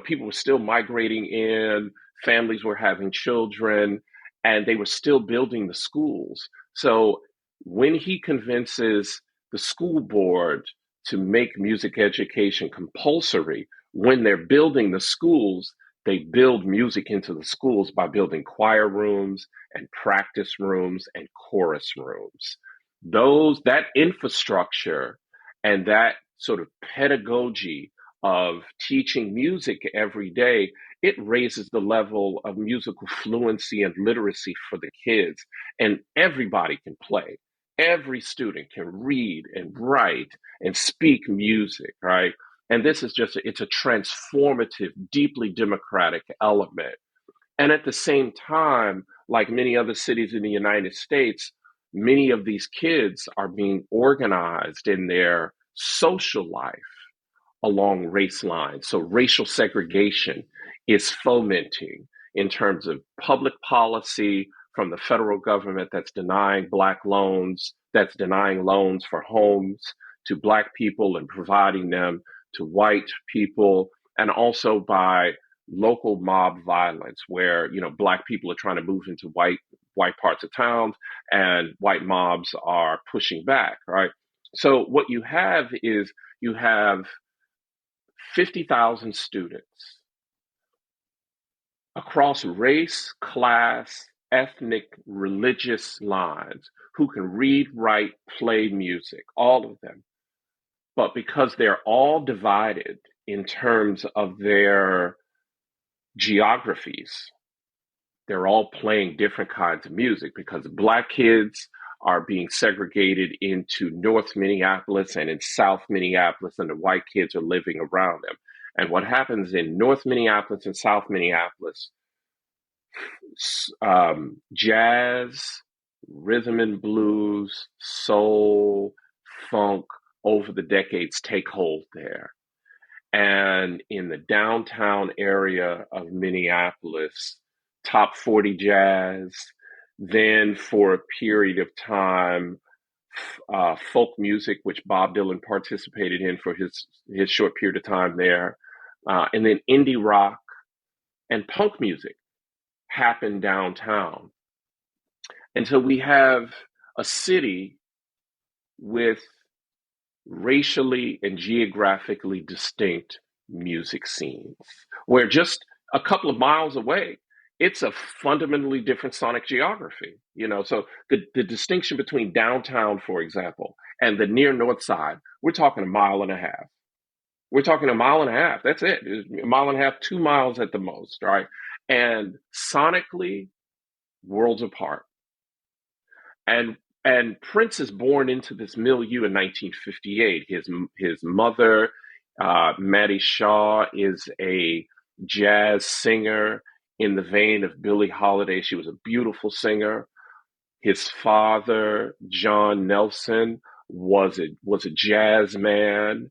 people were still migrating in, families were having children, and they were still building the schools. So when he convinces the school board to make music education compulsory, when they're building the schools, they build music into the schools by building choir rooms and practice rooms and chorus rooms. That infrastructure and that sort of pedagogy of teaching music every day, it raises the level of musical fluency and literacy for the kids. And everybody can play. Every student can read and write and speak music, right? And this is it's a transformative, deeply democratic element. And at the same time, like many other cities in the United States, many of these kids are being organized in their social life along race lines. So racial segregation is fomenting in terms of public policy from the federal government that's denying Black loans, that's denying loans for homes to Black people and providing them to white people, and also by local mob violence where Black people are trying to move into white parts of town and white mobs are pushing back, right? So what you have is you have 50,000 students across race, class, ethnic, religious lines who can read, write, play music, all of them. But because they're all divided in terms of their geographies, they're all playing different kinds of music because Black kids are being segregated into North Minneapolis and in South Minneapolis, and the white kids are living around them. And what happens in North Minneapolis and South Minneapolis, jazz, rhythm and blues, soul, funk over the decades take hold there. And in the downtown area of Minneapolis, top 40 jazz, then for a period of time, folk music, which Bob Dylan participated in for his short period of time there, and then indie rock and punk music happened downtown. And so we have a city with racially and geographically distinct music scenes, where just a couple of miles away, it's a fundamentally different sonic geography. So the distinction between downtown, for example, and the near north side, we're talking a mile and a half. We're talking a mile and a half. That's it. A mile and a half, 2 miles at the most, right? And sonically, worlds apart. And Prince is born into this milieu in 1958. His mother, Maddie Shaw, is a jazz singer in the vein of Billie Holiday. She was a beautiful singer. His father, John Nelson, was a jazz man,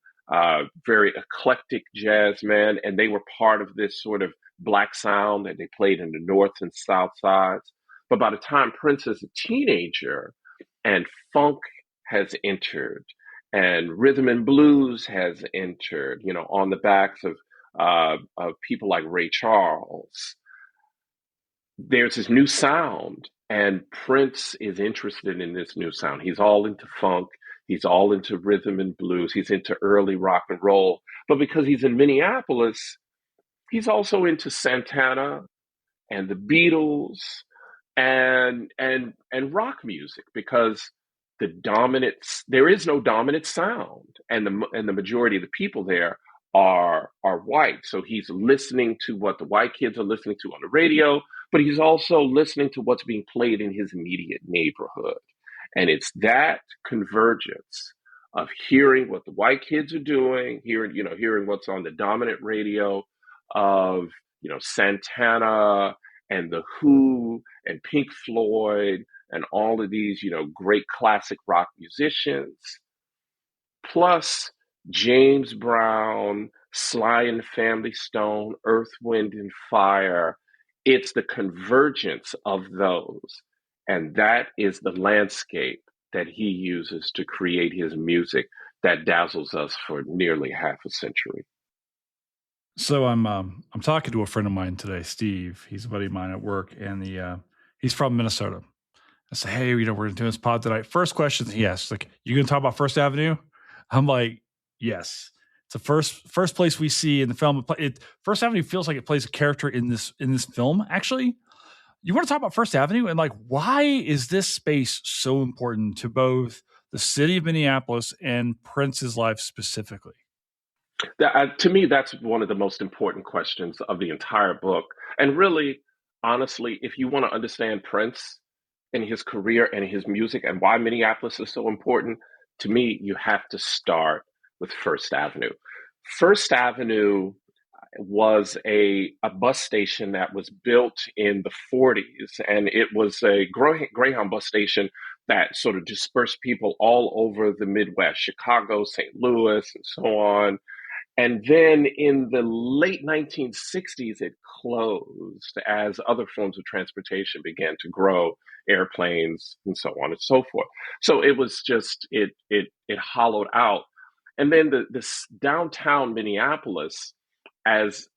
very eclectic jazz man, and they were part of this sort of black sound that they played in the north and south sides. But by the time Prince is a teenager and funk has entered and rhythm and blues has entered, on the backs of people like Ray Charles, there's this new sound, and Prince is interested in this new sound. He's all into funk. He's all into rhythm and blues. He's into early rock and roll. But because he's in Minneapolis, he's also into Santana and the Beatles and rock music, because there is no dominant sound, and the majority of the people there are white. So he's listening to what the white kids are listening to on the radio, but he's also listening to what's being played in his immediate neighborhood. And it's that convergence of hearing what the white kids are doing, hearing what's on the dominant radio of, Santana and The Who and Pink Floyd and all of these, great classic rock musicians, plus James Brown, Sly and Family Stone, Earth, Wind and Fire. It's the convergence of those. And that is the landscape that he uses to create his music that dazzles us for nearly half a century. So I'm talking to a friend of mine today, Steve. He's a buddy of mine at work, and he's from Minnesota. I say, hey, we're going to do this pod tonight. First question he asks, like, you going to talk about First Avenue? I'm like, yes. It's the first place we see in the film. First Avenue feels like it plays a character in this film. Actually, you want to talk about First Avenue and like, why is this space so important to both the city of Minneapolis and Prince's life specifically? To me, that's one of the most important questions of the entire book. And really, honestly, if you want to understand Prince and his career and his music and why Minneapolis is so important, to me, you have to start with First Avenue. First Avenue was a bus station that was built in the 40s, and it was a Greyhound bus station that sort of dispersed people all over the Midwest, Chicago, St. Louis, and so on. And then in the late 1960s, it closed as other forms of transportation began to grow, airplanes and so on and so forth. So it was just, it hollowed out. And then this downtown Minneapolis, as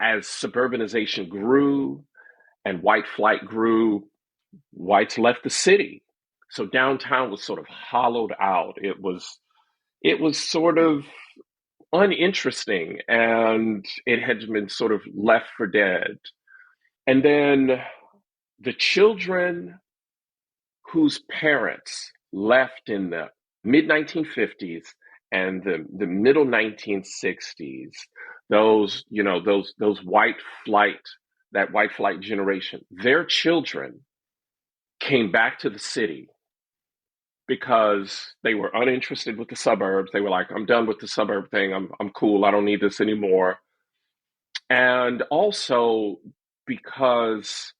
suburbanization grew and white flight grew, whites left the city. So downtown was sort of hollowed out. It was sort of uninteresting, and it had been sort of left for dead. And then the children whose parents left in the mid 1950s and the middle 1960s, those white flight generation, their children came back to the city because they were uninterested with the suburbs. They were like, I'm done with the suburb thing. I'm cool. I don't need this anymore. And also because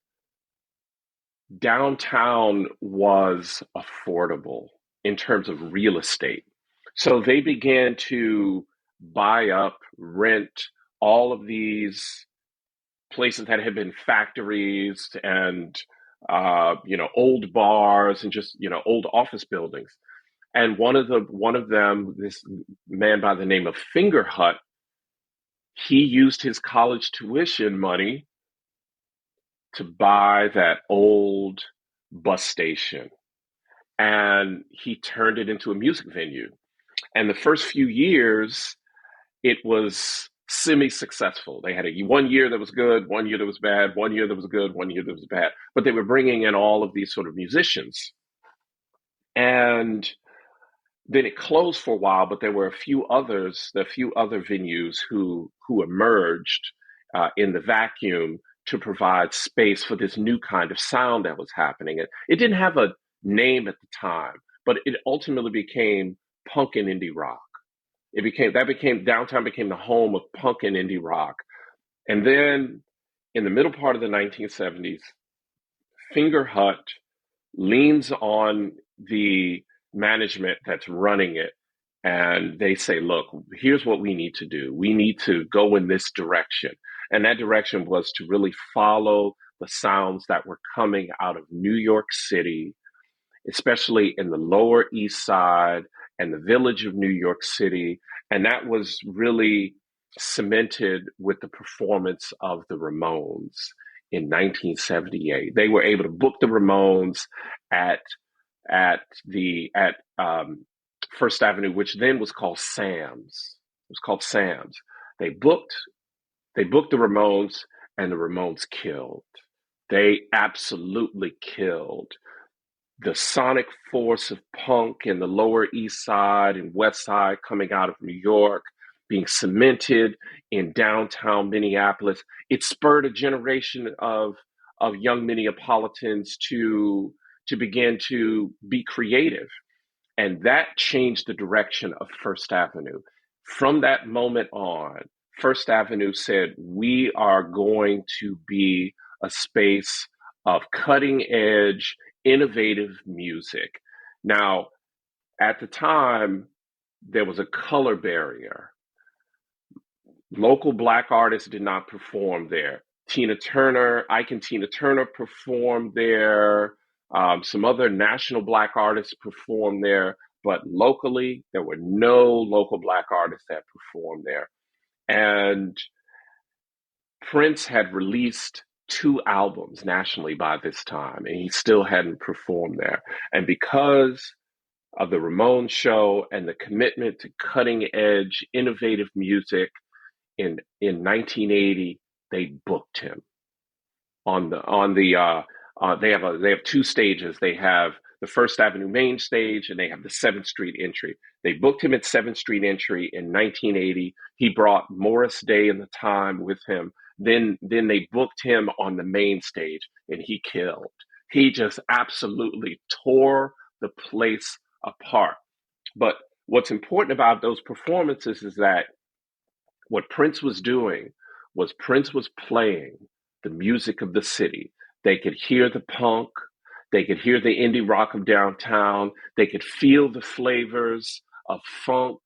downtown was affordable in terms of real estate. So they began to buy up, rent all of these places that had been factories and old bars and just old office buildings. And one of them, this man by the name of Fingerhut, he used his college tuition money to buy that old bus station, and he turned it into a music venue. And the first few years, it was semi-successful. They had a 1 year that was good, 1 year that was bad, 1 year that was good, 1 year that was bad. But they were bringing in all of these sort of musicians. And then it closed for a while, but there were a few other venues who emerged in the vacuum to provide space for this new kind of sound that was happening. It didn't have a name at the time, but it ultimately became punk and indie rock. It became downtown became the home of punk and indie rock. And then in the middle part of the 1970s, Fingerhut leans on the management that's running it, and they say, look, here's what we need to do. We need to go in this direction. And that direction was to really follow the sounds that were coming out of New York City, especially in the Lower East Side and the Village of New York City. And that was really cemented with the performance of the Ramones in 1978. They were able to book the Ramones at at First Avenue, which then was called Sam's. It was called Sam's. They booked they booked the Ramones, and the Ramones killed. They absolutely killed. The sonic force of punk in the Lower East Side and West Side coming out of New York, being cemented in downtown Minneapolis, it spurred a generation of young Minneapolitans to begin to be creative. And that changed the direction of First Avenue. From that moment on, First Avenue said, we are going to be a space of cutting edge, innovative music. Now, at the time, there was a color barrier. Local Black artists did not perform there. Ike and Tina Turner performed there. Some other national Black artists performed there, but locally, there were no local Black artists that performed there. And Prince had released 2 albums nationally by this time, and he still hadn't performed there. And because of the Ramones show and the commitment to cutting edge, innovative music, in 1980, they booked him they have 2 stages. They have the First Avenue main stage, and they have the 7th Street entry. They booked him at 7th Street entry in 1980. He brought Morris Day and the Time with him. Then they booked him on the main stage, and he killed. He just absolutely tore the place apart. But what's important about those performances is that what Prince was doing was Prince was playing the music of the city. They could hear the punk, they could hear the indie rock of downtown, they could feel the flavors of funk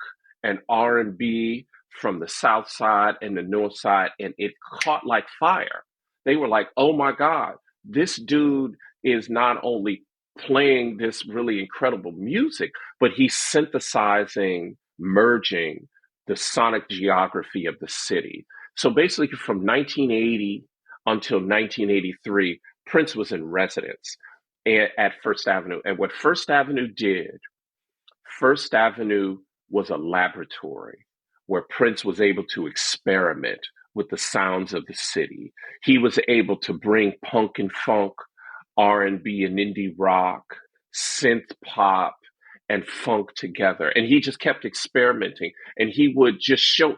and R&B from the South Side and the North Side, and it caught like fire. They were like, oh my God, this dude is not only playing this really incredible music, but he's synthesizing, merging the sonic geography of the city. So basically, from 1980 until 1983, Prince was in residence at First Avenue. And what First Avenue did, First Avenue was a laboratory where Prince was able to experiment with the sounds of the city. He was able to bring punk and funk, R&B and indie rock, synth pop, and funk together. And he just kept experimenting. And he would just show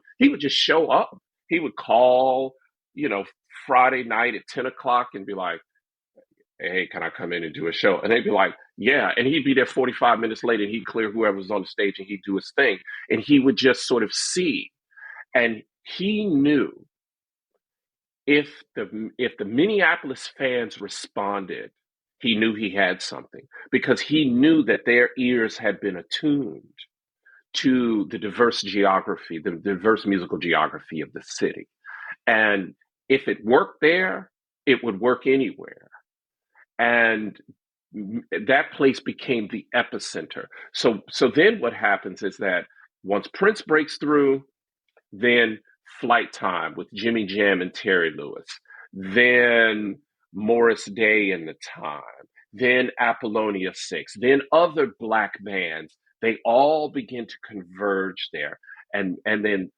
up. He would call, Friday night at 10 o'clock and be like, hey, can I come in and do a show? And they'd be like, yeah. And he'd be there 45 minutes later, and he'd clear whoever was on the stage, and he'd do his thing. And he would just sort of see. And he knew if the Minneapolis fans responded, he knew he had something, because he knew that their ears had been attuned to the diverse geography, the diverse musical geography of the city. And if it worked there, it would work anywhere. And that place became the epicenter. So then what happens is that once Prince breaks through, then Flight Time with Jimmy Jam and Terry Lewis, then Morris Day and the Time, then Apollonia 6, then other black bands, they all begin to converge there. And then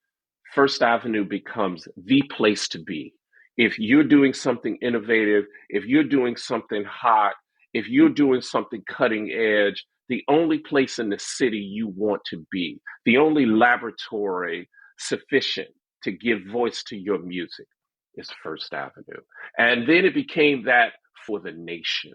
First Avenue becomes the place to be. If you're doing something innovative, if you're doing something hot, if you're doing something cutting edge, the only place in the city you want to be, the only laboratory sufficient to give voice to your music is First Avenue. And then it became that for the nation.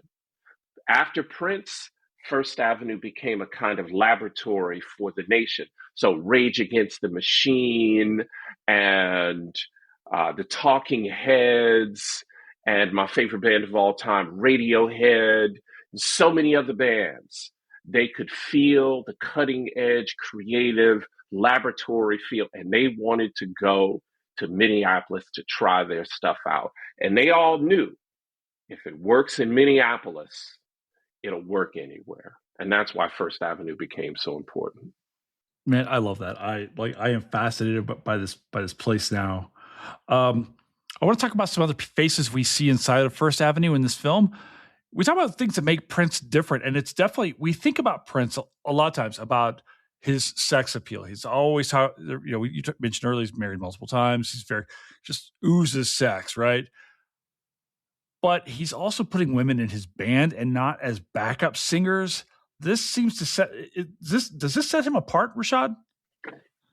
After Prince, First Avenue became a kind of laboratory for the nation. So Rage Against the Machine and the Talking Heads and my favorite band of all time, Radiohead, and so many other bands. They could feel the cutting edge, creative, laboratory feel, and they wanted to go to Minneapolis to try their stuff out. And they all knew if it works in Minneapolis, it'll work anywhere. And that's why First Avenue became so important. Man, I love that. I am fascinated by this place now. I want to talk about some other faces we see inside of First Avenue in this film. We talk about things that make Prince different, and it's definitely, we think about Prince a lot of times about his sex appeal. He's always how, you mentioned earlier, he's married multiple times. He's very, just oozes sex, right? But he's also putting women in his band and not as backup singers. This seems to does this set him apart, Rashad?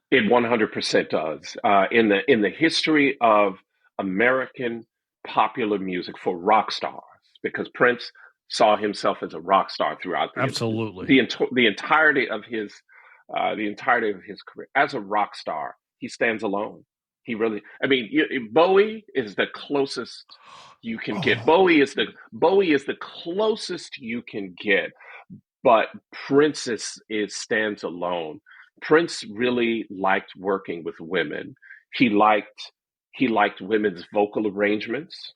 It 100% does. In the history of American popular music for rock stars, because Prince saw himself as a rock star throughout the entirety of his career. As a rock star, he stands alone. He really, I mean, Bowie is the closest you can get. Bowie is the closest you can get, but Prince stands alone. Prince really liked working with women. He liked women's vocal arrangements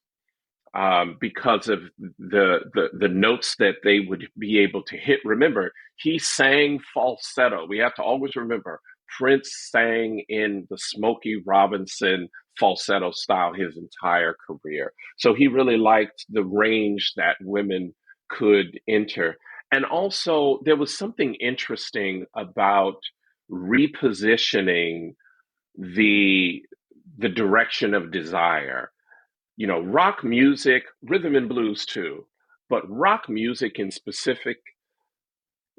because of the notes that they would be able to hit. Remember, he sang falsetto. We have to always remember Prince sang in the Smokey Robinson falsetto style his entire career. So he really liked the range that women could enter. And also, there was something interesting about repositioning the direction of desire. Rock music, rhythm and blues too, but rock music in specific,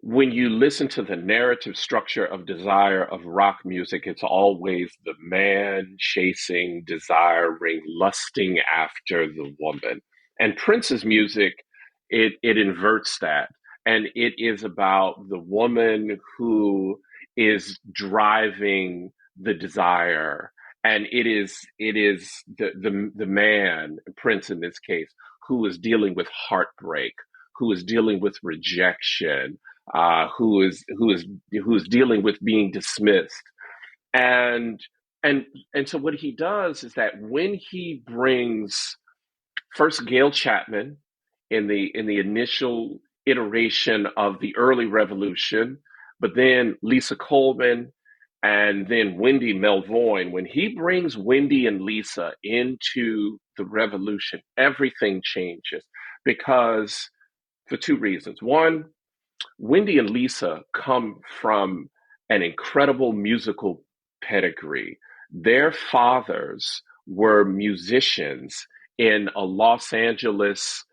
when you listen to the narrative structure of desire of rock music, it's always the man chasing, desiring, lusting after the woman. And Prince's music, it inverts that. And it is about the woman who is driving the desire. And it is the man, Prince in this case, who is dealing with heartbreak, who is dealing with rejection, who is dealing with being dismissed, and so what he does is that when he brings first Gail Chapman in the initial iteration of the early revolution, but then Lisa Coleman, and then Wendy Melvoin, when he brings Wendy and Lisa into the revolution, everything changes because for two reasons. One, Wendy and Lisa come from an incredible musical pedigree. Their fathers were musicians in a Los Angeles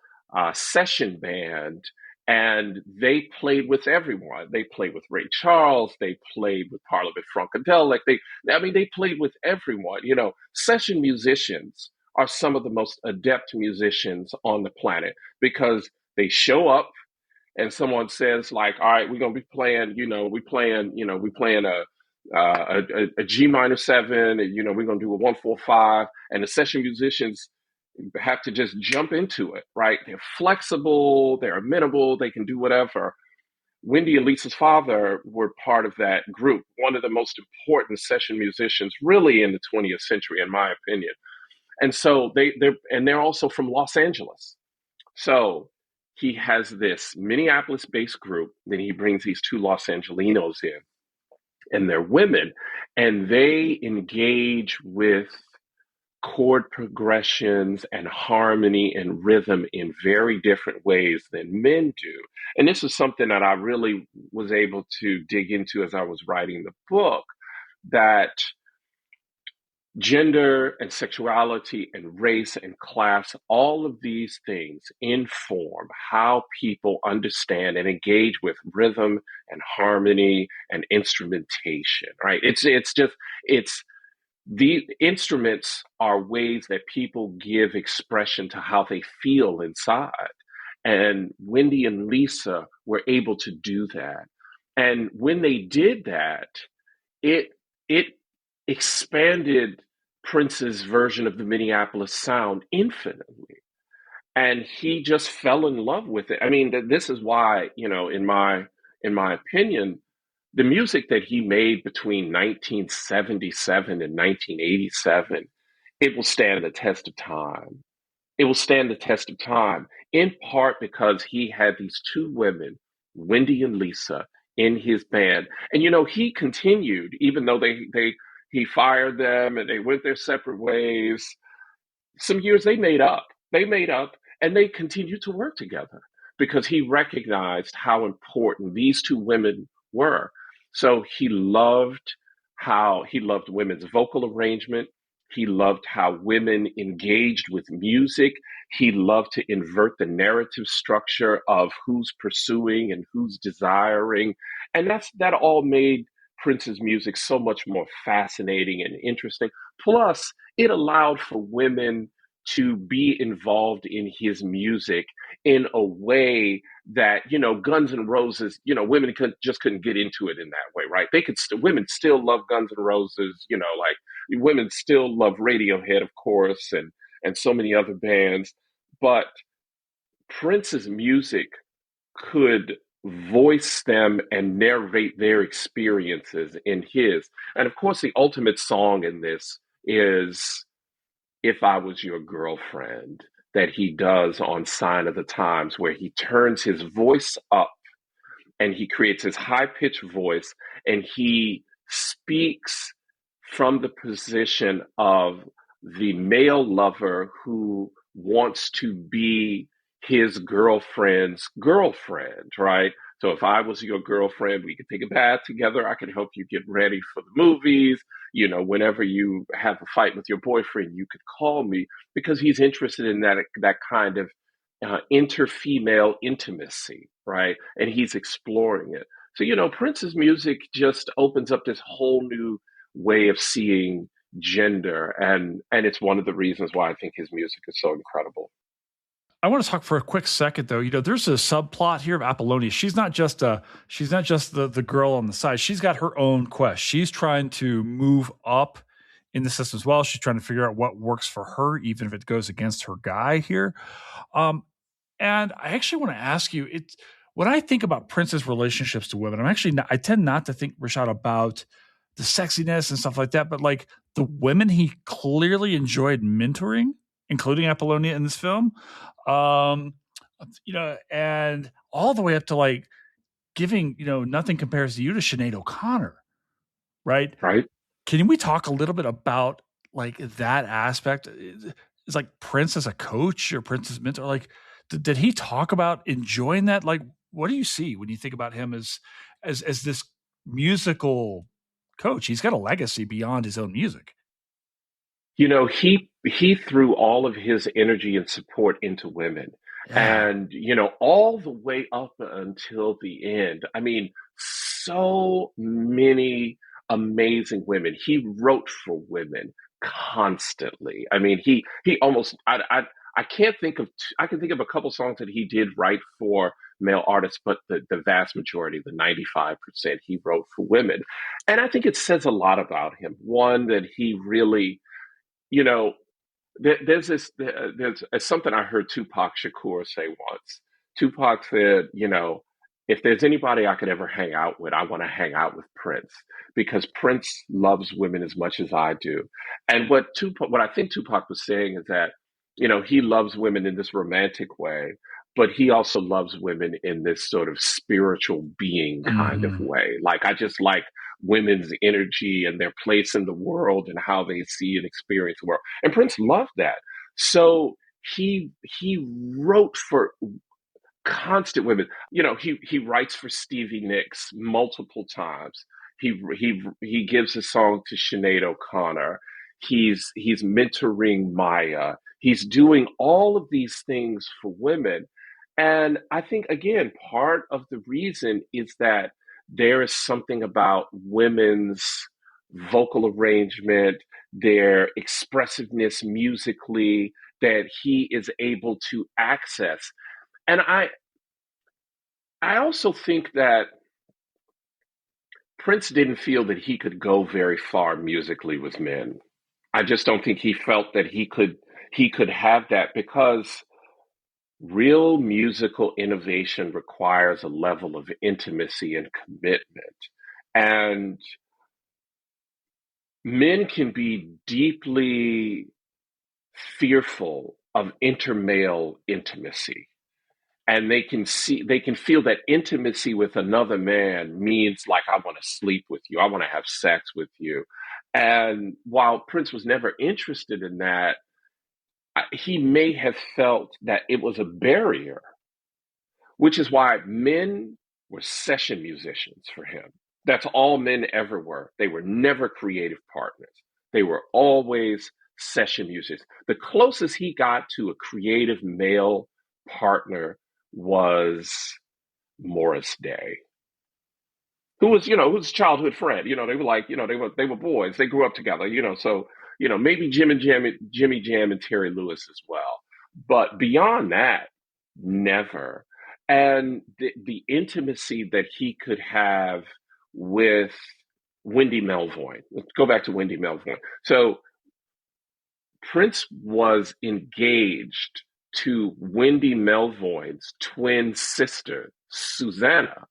session band, and they played with everyone. They played with Ray Charles. They played with Parliament Funkadelic. They played with everyone. Session musicians are some of the most adept musicians on the planet because they show up and someone says like, all right, we're going to be playing, we playing a G minor 7, and, we're going to do a 1-4-5, and the session musicians have to just jump into it, right? They're flexible, they're amenable, they can do whatever. Wendy and Lisa's father were part of that group, one of the most important session musicians really in the 20th century, in my opinion. And so they're also from Los Angeles. So he has this Minneapolis-based group. Then he brings these two Los Angelinos in, and they're women, and they engage with chord progressions and harmony and rhythm in very different ways than men do. And this is something that I really was able to dig into as I was writing the book, that gender and sexuality and race and class, all of these things inform how people understand and engage with rhythm and harmony and instrumentation, right? It's the instruments are ways that people give expression to how they feel inside. And Wendy and Lisa were able to do that. And when they did that, it it expanded Prince's version of the Minneapolis sound infinitely. And he just fell in love with it. I mean, this is why, in my opinion, the music that he made between 1977 and 1987, it will stand the test of time. It will stand the test of time, in part because he had these two women, Wendy and Lisa, in his band. And he continued, even though he fired them and they went their separate ways. Some years they made up. They made up and they continued to work together because he recognized how important these two women were. So he loved women's vocal arrangement. He loved how women engaged with music. He loved to invert the narrative structure of who's pursuing and who's desiring. And that all made Prince's music so much more fascinating and interesting. Plus, it allowed for women to be involved in his music in a way that, Guns N' Roses, women couldn't get into it in that way, right? Women still love Guns N' Roses, like women still love Radiohead, of course, and so many other bands. But Prince's music could voice them and narrate their experiences in his. And of course, the ultimate song in this is If I Was Your Girlfriend, that he does on Sign of the Times, where he turns his voice up and he creates his high pitched voice and he speaks from the position of the male lover who wants to be his girlfriend's girlfriend, right? So if I was your girlfriend, we could take a bath together. I could help you get ready for the movies. Whenever you have a fight with your boyfriend, you could call me, because he's interested in that kind of inter-female intimacy, right? And he's exploring it. So, Prince's music just opens up this whole new way of seeing gender, and it's one of the reasons why I think his music is so incredible. I want to talk for a quick second, though. There's a subplot here of Apollonia. She's not just the girl on the side. She's got her own quest. She's trying to move up in the system as well. She's trying to figure out what works for her, even if it goes against her guy here. And I actually want to ask you, when I think about Prince's relationships to women, I tend not to think, Rashad, about the sexiness and stuff like that, but like the women he clearly enjoyed mentoring, including Apollonia in this film, and all the way up to like giving, Nothing Compares to You to Sinead O'Connor, right? Right. Can we talk a little bit about like that aspect? Is like Prince as a coach or Prince's mentor? Like, did he talk about enjoying that? Like, what do you see when you think about him as this musical coach? He's got a legacy beyond his own music. He threw all of his energy and support into women. Yeah. And, all the way up until the end. I mean, so many amazing women. He wrote for women constantly. I mean, he almost, I can't think of, I can think of a couple songs that he did write for male artists, but the vast majority, the 95%, he wrote for women. And I think it says a lot about him. One, that he really, you know, there's something I heard Tupac Shakur say once. Tupac said, if there's anybody I could ever hang out with, I want to hang out with Prince, because Prince loves women as much as I do. And what I think Tupac was saying is that, he loves women in this romantic way, but he also loves women in this sort of spiritual being kind of Hmm. way. Like, I just like women's energy and their place in the world and how they see and experience the world. And Prince loved that. So he wrote for constant women. He writes for Stevie Nicks multiple times. He gives a song to Sinead O'Connor. He's mentoring Maya. He's doing all of these things for women. And I think, again, part of the reason is that there is something about women's vocal arrangement, their expressiveness musically, that he is able to access. And I also think that Prince didn't feel that he could go very far musically with men. I just don't think he felt that he could have that, because real musical innovation requires a level of intimacy and commitment. And men can be deeply fearful of intermale intimacy, and they can feel that intimacy with another man means, like, I want to sleep with you, I want to have sex with you. And while Prince was never interested in that, he may have felt that it was a barrier, which is why men were session musicians for him. That's all men ever were. They were never creative partners. They were always session musicians. The closest he got to a creative male partner was Morris Day, who's a childhood friend. They were like, they were boys. They grew up together. So maybe Jimmy Jam, and Terry Lewis as well. But beyond that, never. And the intimacy that he could have with Wendy Melvoin. Let's go back to Wendy Melvoin. So Prince was engaged to Wendy Melvoin's twin sister, Susanna,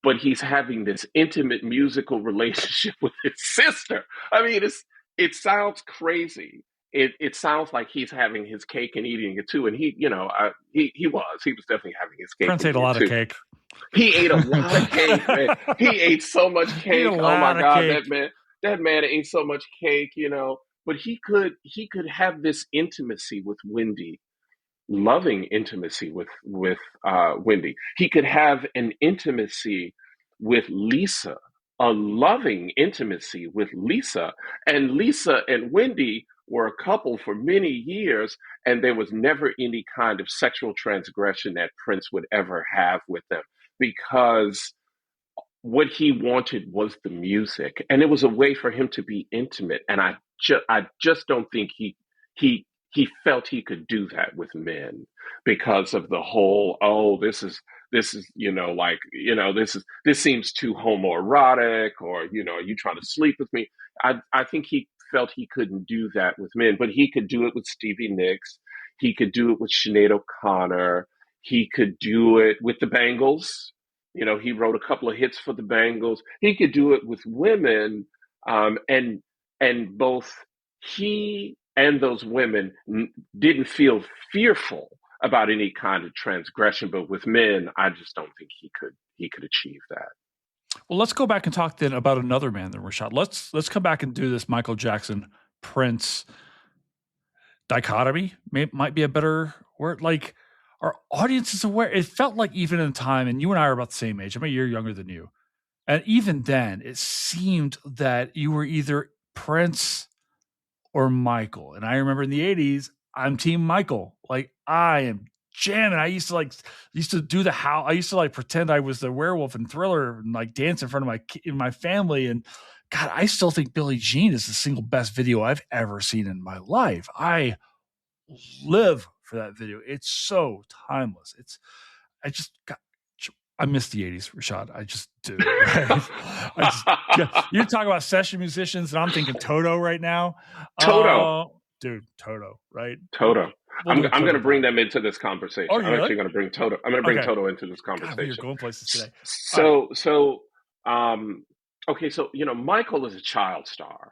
but he's having this intimate musical relationship with his sister. I mean, it sounds crazy. It sounds like he's having his cake and eating it too. And he was definitely having his cake Prince and ate a eating it lot of too. cake. He ate a lot of cake, man. He ate so much He ate a cake. Oh my lot of God, cake. that man ate so much cake. But he could have this intimacy with Wendy, loving intimacy with Wendy. He could have an intimacy with Lisa, a loving intimacy with Lisa. And Lisa and Wendy were a couple for many years, and there was never any kind of sexual transgression that Prince would ever have with them, because what he wanted was the music, and it was a way for him to be intimate. And I just don't think he felt he could do that with men, because of the whole, oh, this is like, this seems too homoerotic, or are you trying to sleep with me? I think he felt he couldn't do that with men, but he could do it with Stevie Nicks. He could do it with Sinead O'Connor. He could do it with the Bangles. He wrote a couple of hits for the Bangles. He could do it with women, and both he and those women didn't feel fearful about any kind of transgression. But with men, I just don't think he could achieve that. Well, let's go back and talk then about another man then, Rashad. Let's come back and do this Michael Jackson Prince dichotomy. Might be a better word. Like, our audience is aware. It felt like, even in time, and you and I are about the same age. I'm a year younger than you. And even then, it seemed that you were either Prince or Michael. And I remember in the 80s, I'm team Michael. Like, I am jamming. I used to do the how I used to like pretend I was the werewolf in Thriller and like dance in front of my family. And God, I still think Billie Jean is the single best video I've ever seen in my life. I live for that video. It's so timeless. I just got I miss the 80s, Rashad. I just do. Right? You talk about session musicians, and I'm thinking Toto right now. Toto. Dude, Toto, right? Toto. We'll I'm do a I'm going Toto to bring pod. them into this conversation. Oh, I'm you really? actually going to bring Toto. I'm going to bring Okay. Toto into this God, we are conversation. going places today. All right. So okay, so Michael is a child star,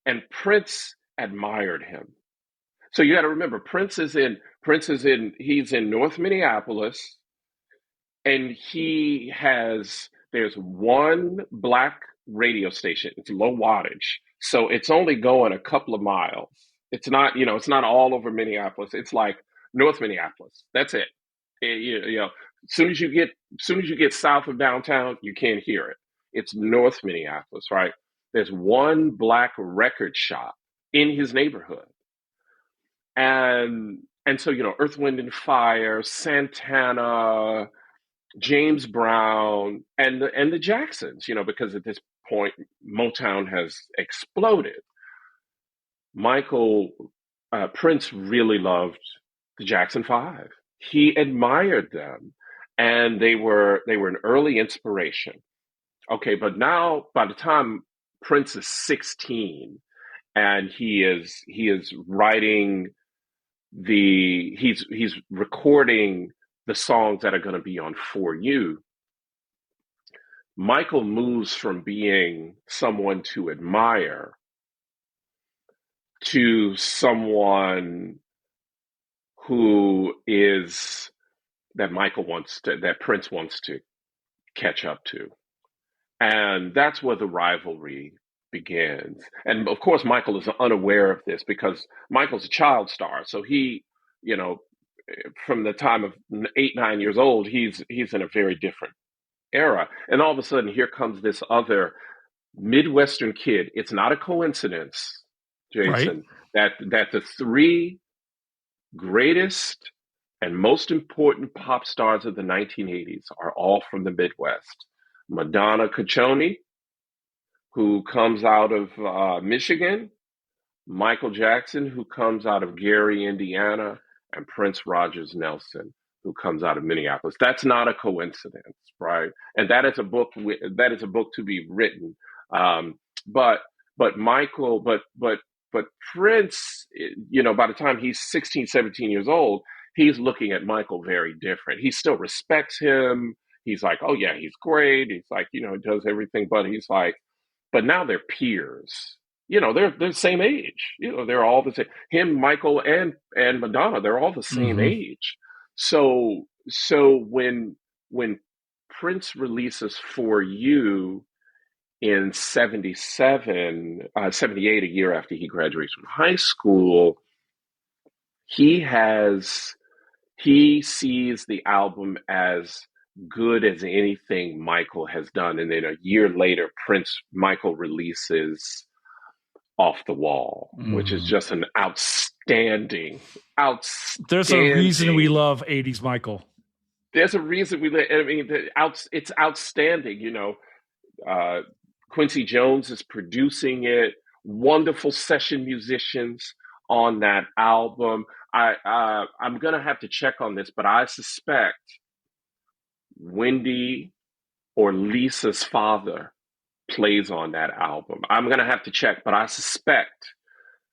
and Prince admired him. So you got to remember, he's in North Minneapolis, and there's one black radio station. It's low wattage, so it's only going a couple of miles. It's not all over Minneapolis. It's like North Minneapolis. That's it. As soon as you get south of downtown, you can't hear it. It's North Minneapolis, right? There's one black record shop in his neighborhood, and so Earth, Wind and Fire, Santana, James Brown, and the Jacksons, because at this point Motown has exploded. Michael Prince really loved the Jackson Five. He admired them, and they were an early inspiration. Okay, but now by the time Prince is 16, and he is writing he's recording the songs that are going to be on For You. Michael moves from being someone to admire to someone who is that Prince wants to catch up to. And that's where the rivalry begins. And of course, Michael is unaware of this because Michael's a child star. So you know, from the time of 8, 9 years old, he's in a very different era. And all of a sudden, here comes this other Midwestern kid. It's not a coincidence, Right. Jason, that the three greatest and most important pop stars of the 1980s are all from the Midwest. Madonna Caccione, who comes out of Michigan, Michael Jackson, who comes out of Gary, Indiana, and Prince Rogers Nelson, who comes out of Minneapolis. That's not a coincidence, right? And that is a book to be written. Um, but Michael, but Prince, by the time he's 16, 17 years old, he's looking at Michael very different. He still respects him. He's like, oh yeah, he's great. He's like, he does everything, but he's like, but now they're peers. They're the same age. They're all the same. Him, Michael, and Madonna, they're all the same Mm-hmm. age. So when Prince releases For You in 77, 78, a year after he graduates from high school, he has he sees the album as good as anything Michael has done. And then a year later, Michael releases Off the Wall, which is Mm-hmm. just an There's a reason we outstanding. love 80s Michael. There's a reason I mean, it's outstanding. Uh, Quincy Jones is producing it. Wonderful session musicians on that album. I'm gonna have to check on this, but I suspect Wendy or Lisa's father plays on that album. I'm gonna have to check, but I suspect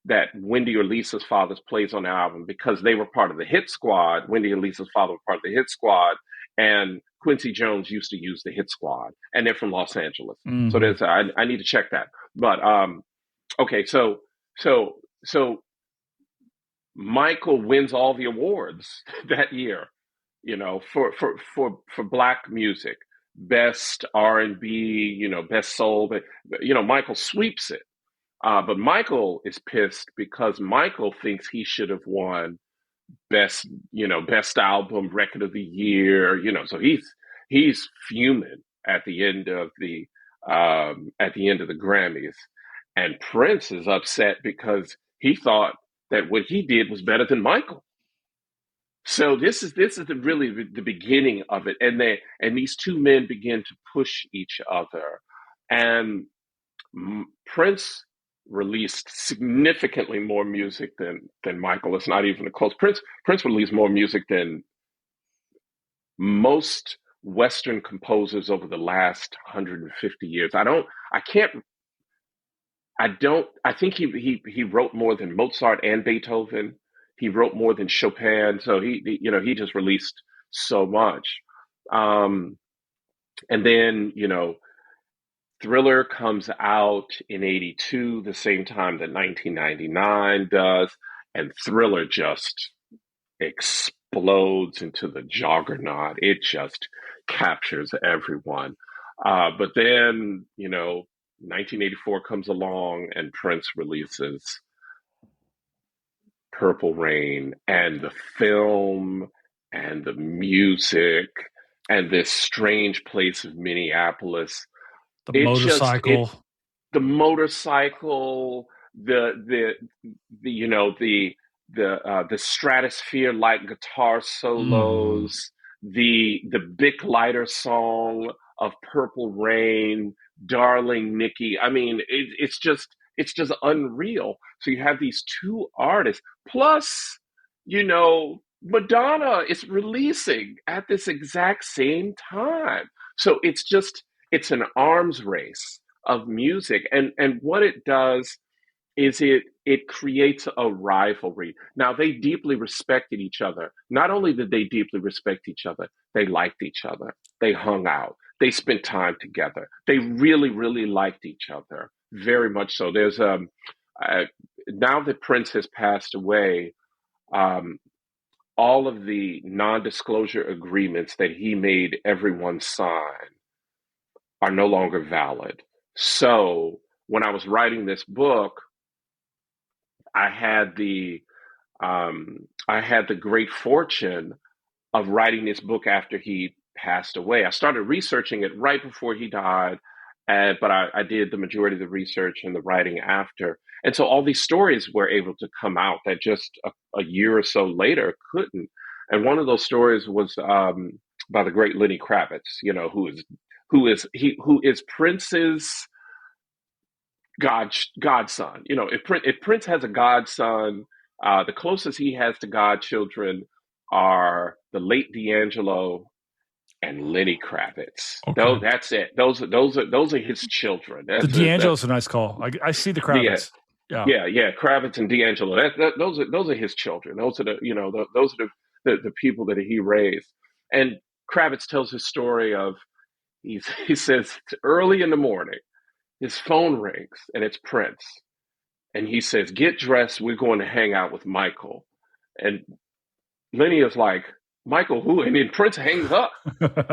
that Wendy or Lisa's father plays on the album because they were part of the Hit Squad. Wendy and Lisa's father were part of the Hit Squad, and Quincy Jones used to use the Hit Squad, and they're from Los Angeles. So Mm-hmm. I need to check that. But okay, so so Michael wins all the awards that year, for black music, best R&B, best soul. But Michael sweeps it. But Michael is pissed because Michael thinks he should have won best album, record of the year. So he's fuming at the end of the Grammys, and Prince is upset because he thought that what he did was better than Michael. So this is really the beginning of it, and these two men begin to push each other, and Prince released significantly more music than Michael. It's not even a close. Prince released more music than most Western composers over the last 150 years. I can't. I think he wrote more than Mozart and Beethoven. He wrote more than Chopin. So he just released so much. Um, and then Thriller comes out in 82, the same time that 1999 does. and Thriller just explodes into the juggernaut. It just captures everyone. But then, 1984 comes along and Prince releases Purple Rain, and the film and the music and this strange place of Minneapolis. The It just it motorcycle. the motorcycle, the stratosphere like guitar Mm. solos, the Bic Lighter song of Purple Rain, Darling Nikki. I mean, it's just unreal. So you have these two artists, plus, Madonna is releasing at this exact same time. So it's an arms race of music, and what it does is it creates a rivalry. Now, they deeply respected each other. Not only did they deeply respect each other, they liked each other. They hung out. They spent time together. They really, really liked each other very much so. There's uh, now that Prince has passed away, um, all of the non-disclosure agreements that he made everyone sign are no longer valid. So when I was writing this book, I had the I had the great fortune of writing this book after he passed away. I started researching it right before he died, but I did the majority of the research and the writing after. And so all these stories were able to come out that just a year or so later couldn't. And one of those stories was by the great Lenny Kravitz, who is Prince's godson. If Prince has a godson, the closest he has to godchildren are the late D'Angelo and Lenny Kravitz. Okay. That's it. Those are his children. The That's D'Angelo's a nice call. I see the yeah, Kravitz. Yeah. yeah. Kravitz and D'Angelo. Those are his children. Those are the people that he raised. And Kravitz tells his story of he says early in the morning his phone rings and it's Prince. And he says, "Get dressed. We're going to hang out with Michael." And Lenny is like, "Michael who?" And then Prince hangs up.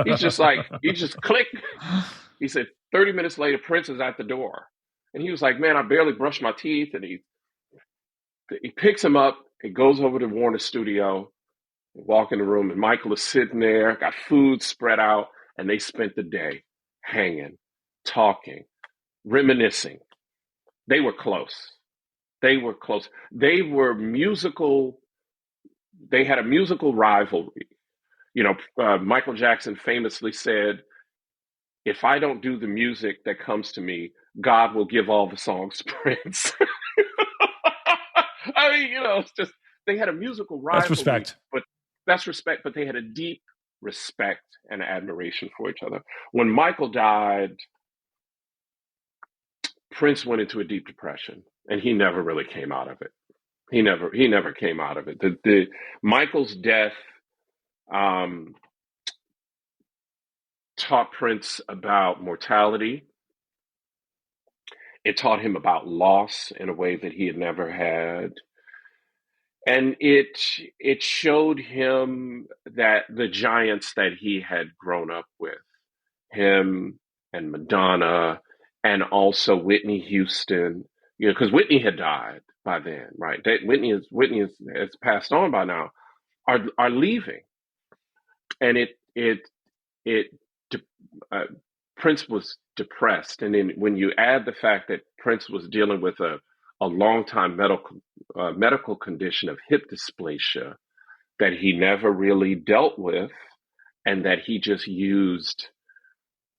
He's just like, he just clicked. He said, 30 minutes later, Prince is at the door. And he was like, "Man, I barely brushed my teeth." And he picks him up and goes over to Warner's studio, walk in the room, and Michael is sitting there, got food spread out, and they spent the day hanging, talking, reminiscing. They were close. They were close. They were musical. They had a musical rivalry. Michael Jackson famously said, "If I don't do the music that comes to me, God will give all the songs to Prince." I mean, it's just they had a musical That's rivalry, respect. but that's respect. But they had a deep respect and admiration for each other. When Michael died, Prince went into a deep depression, and he never really came out of it. He never came out of it. The Michael's death um, taught Prince about mortality. It taught him about loss in a way that he had never had, and it showed him that the giants that he had grown up with, him and Madonna, and also Whitney Houston, because Whitney had died by then, right? Has passed on by now, are leaving, and it uh, Prince was depressed, and then when you add the fact that Prince was dealing with a long time medical condition of hip dysplasia that he never really dealt with, and that he just used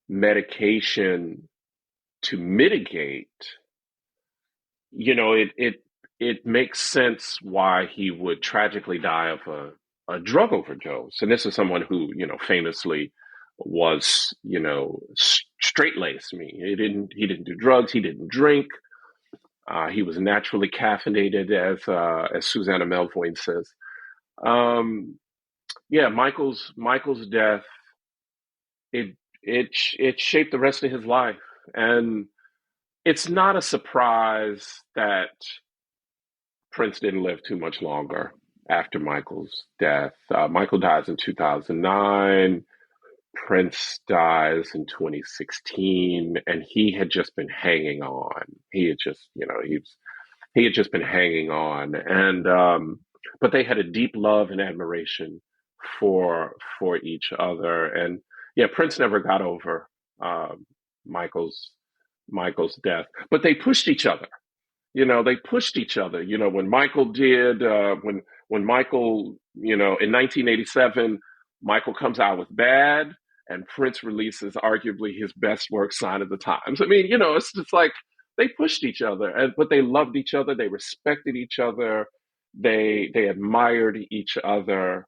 medication to mitigate, it makes sense why he would tragically die of a drug overdose. And this is someone who, famously was, straight laced. I mean, he didn't do drugs, he didn't drink. He was naturally caffeinated, as Susanna Melvoin says. Um, yeah, Michael's death, it shaped the rest of his life, and it's not a surprise that Prince didn't live too much longer after Michael's death. Michael dies in 2009. Prince dies in 2016, and he had just been hanging on. He had just, he had just been hanging on, and but they had a deep love and admiration for each other. And yeah, Prince never got over um, Michael's Michael's death, but they pushed each other. They pushed each other. When Michael did, when Michael, in 1987, Michael comes out with Bad, and Prince releases arguably his best work, Sign of the Times. I mean, it's just like they pushed each other, but they loved each other. They respected each other. They admired each other.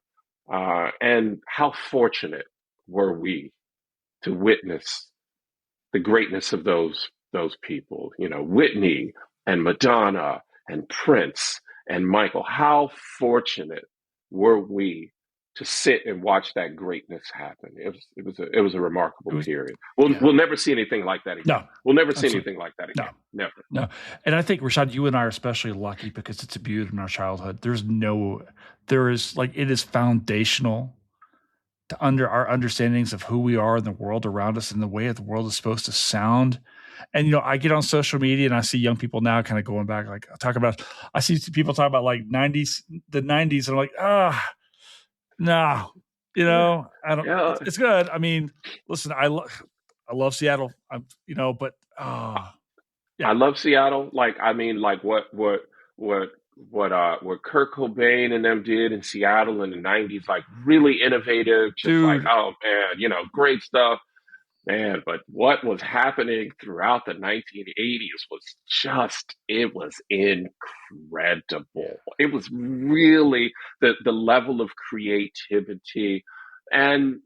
And how fortunate were we to witness the greatness of those people, Whitney and Madonna and Prince and Michael. How fortunate were we to sit and watch that greatness happen? It was a remarkable period. We'll never see anything like that again. No, we'll never see anything like that again. No, never. No, and I think, Rashad, you and I are especially lucky because it's imbued in our childhood. It is foundational to our understandings of who we are in the world around us and the way the world is supposed to sound. And, I get on social media and I see young people now kind of going back, I see people talking about like the 90s. And I'm like, no, I don't, it's good. I mean, listen, I love Seattle, but, yeah. I love Seattle. What Kurt Cobain and them did in Seattle in the 90s, like really innovative, just Dude. like, oh man, great stuff. Man, but what was happening throughout the 1980s it was incredible. It was really the level of creativity. And,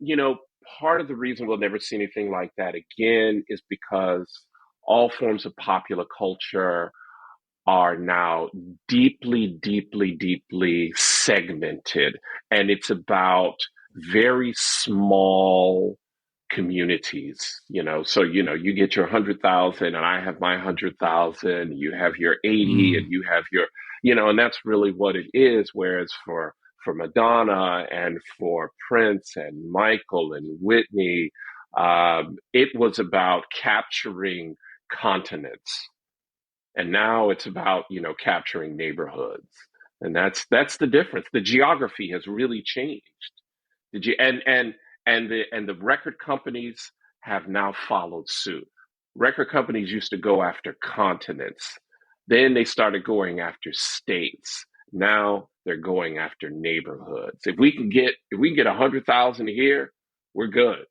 part of the reason we'll never see anything like that again is because all forms of popular culture are now deeply, deeply, deeply segmented. And it's about very small communities, so you get your 100,000 and I have my 100,000, you have your 80 and you have your, and that's really what it is. Whereas for Madonna and for Prince and Michael and Whitney, it was about capturing continents, and now it's about capturing neighborhoods. And that's the difference. The geography has really changed. Did you and the record companies have now followed suit. Record companies used to go after continents. Then they started going after states. Now they're going after neighborhoods. If we can get 100,000 here, we're good.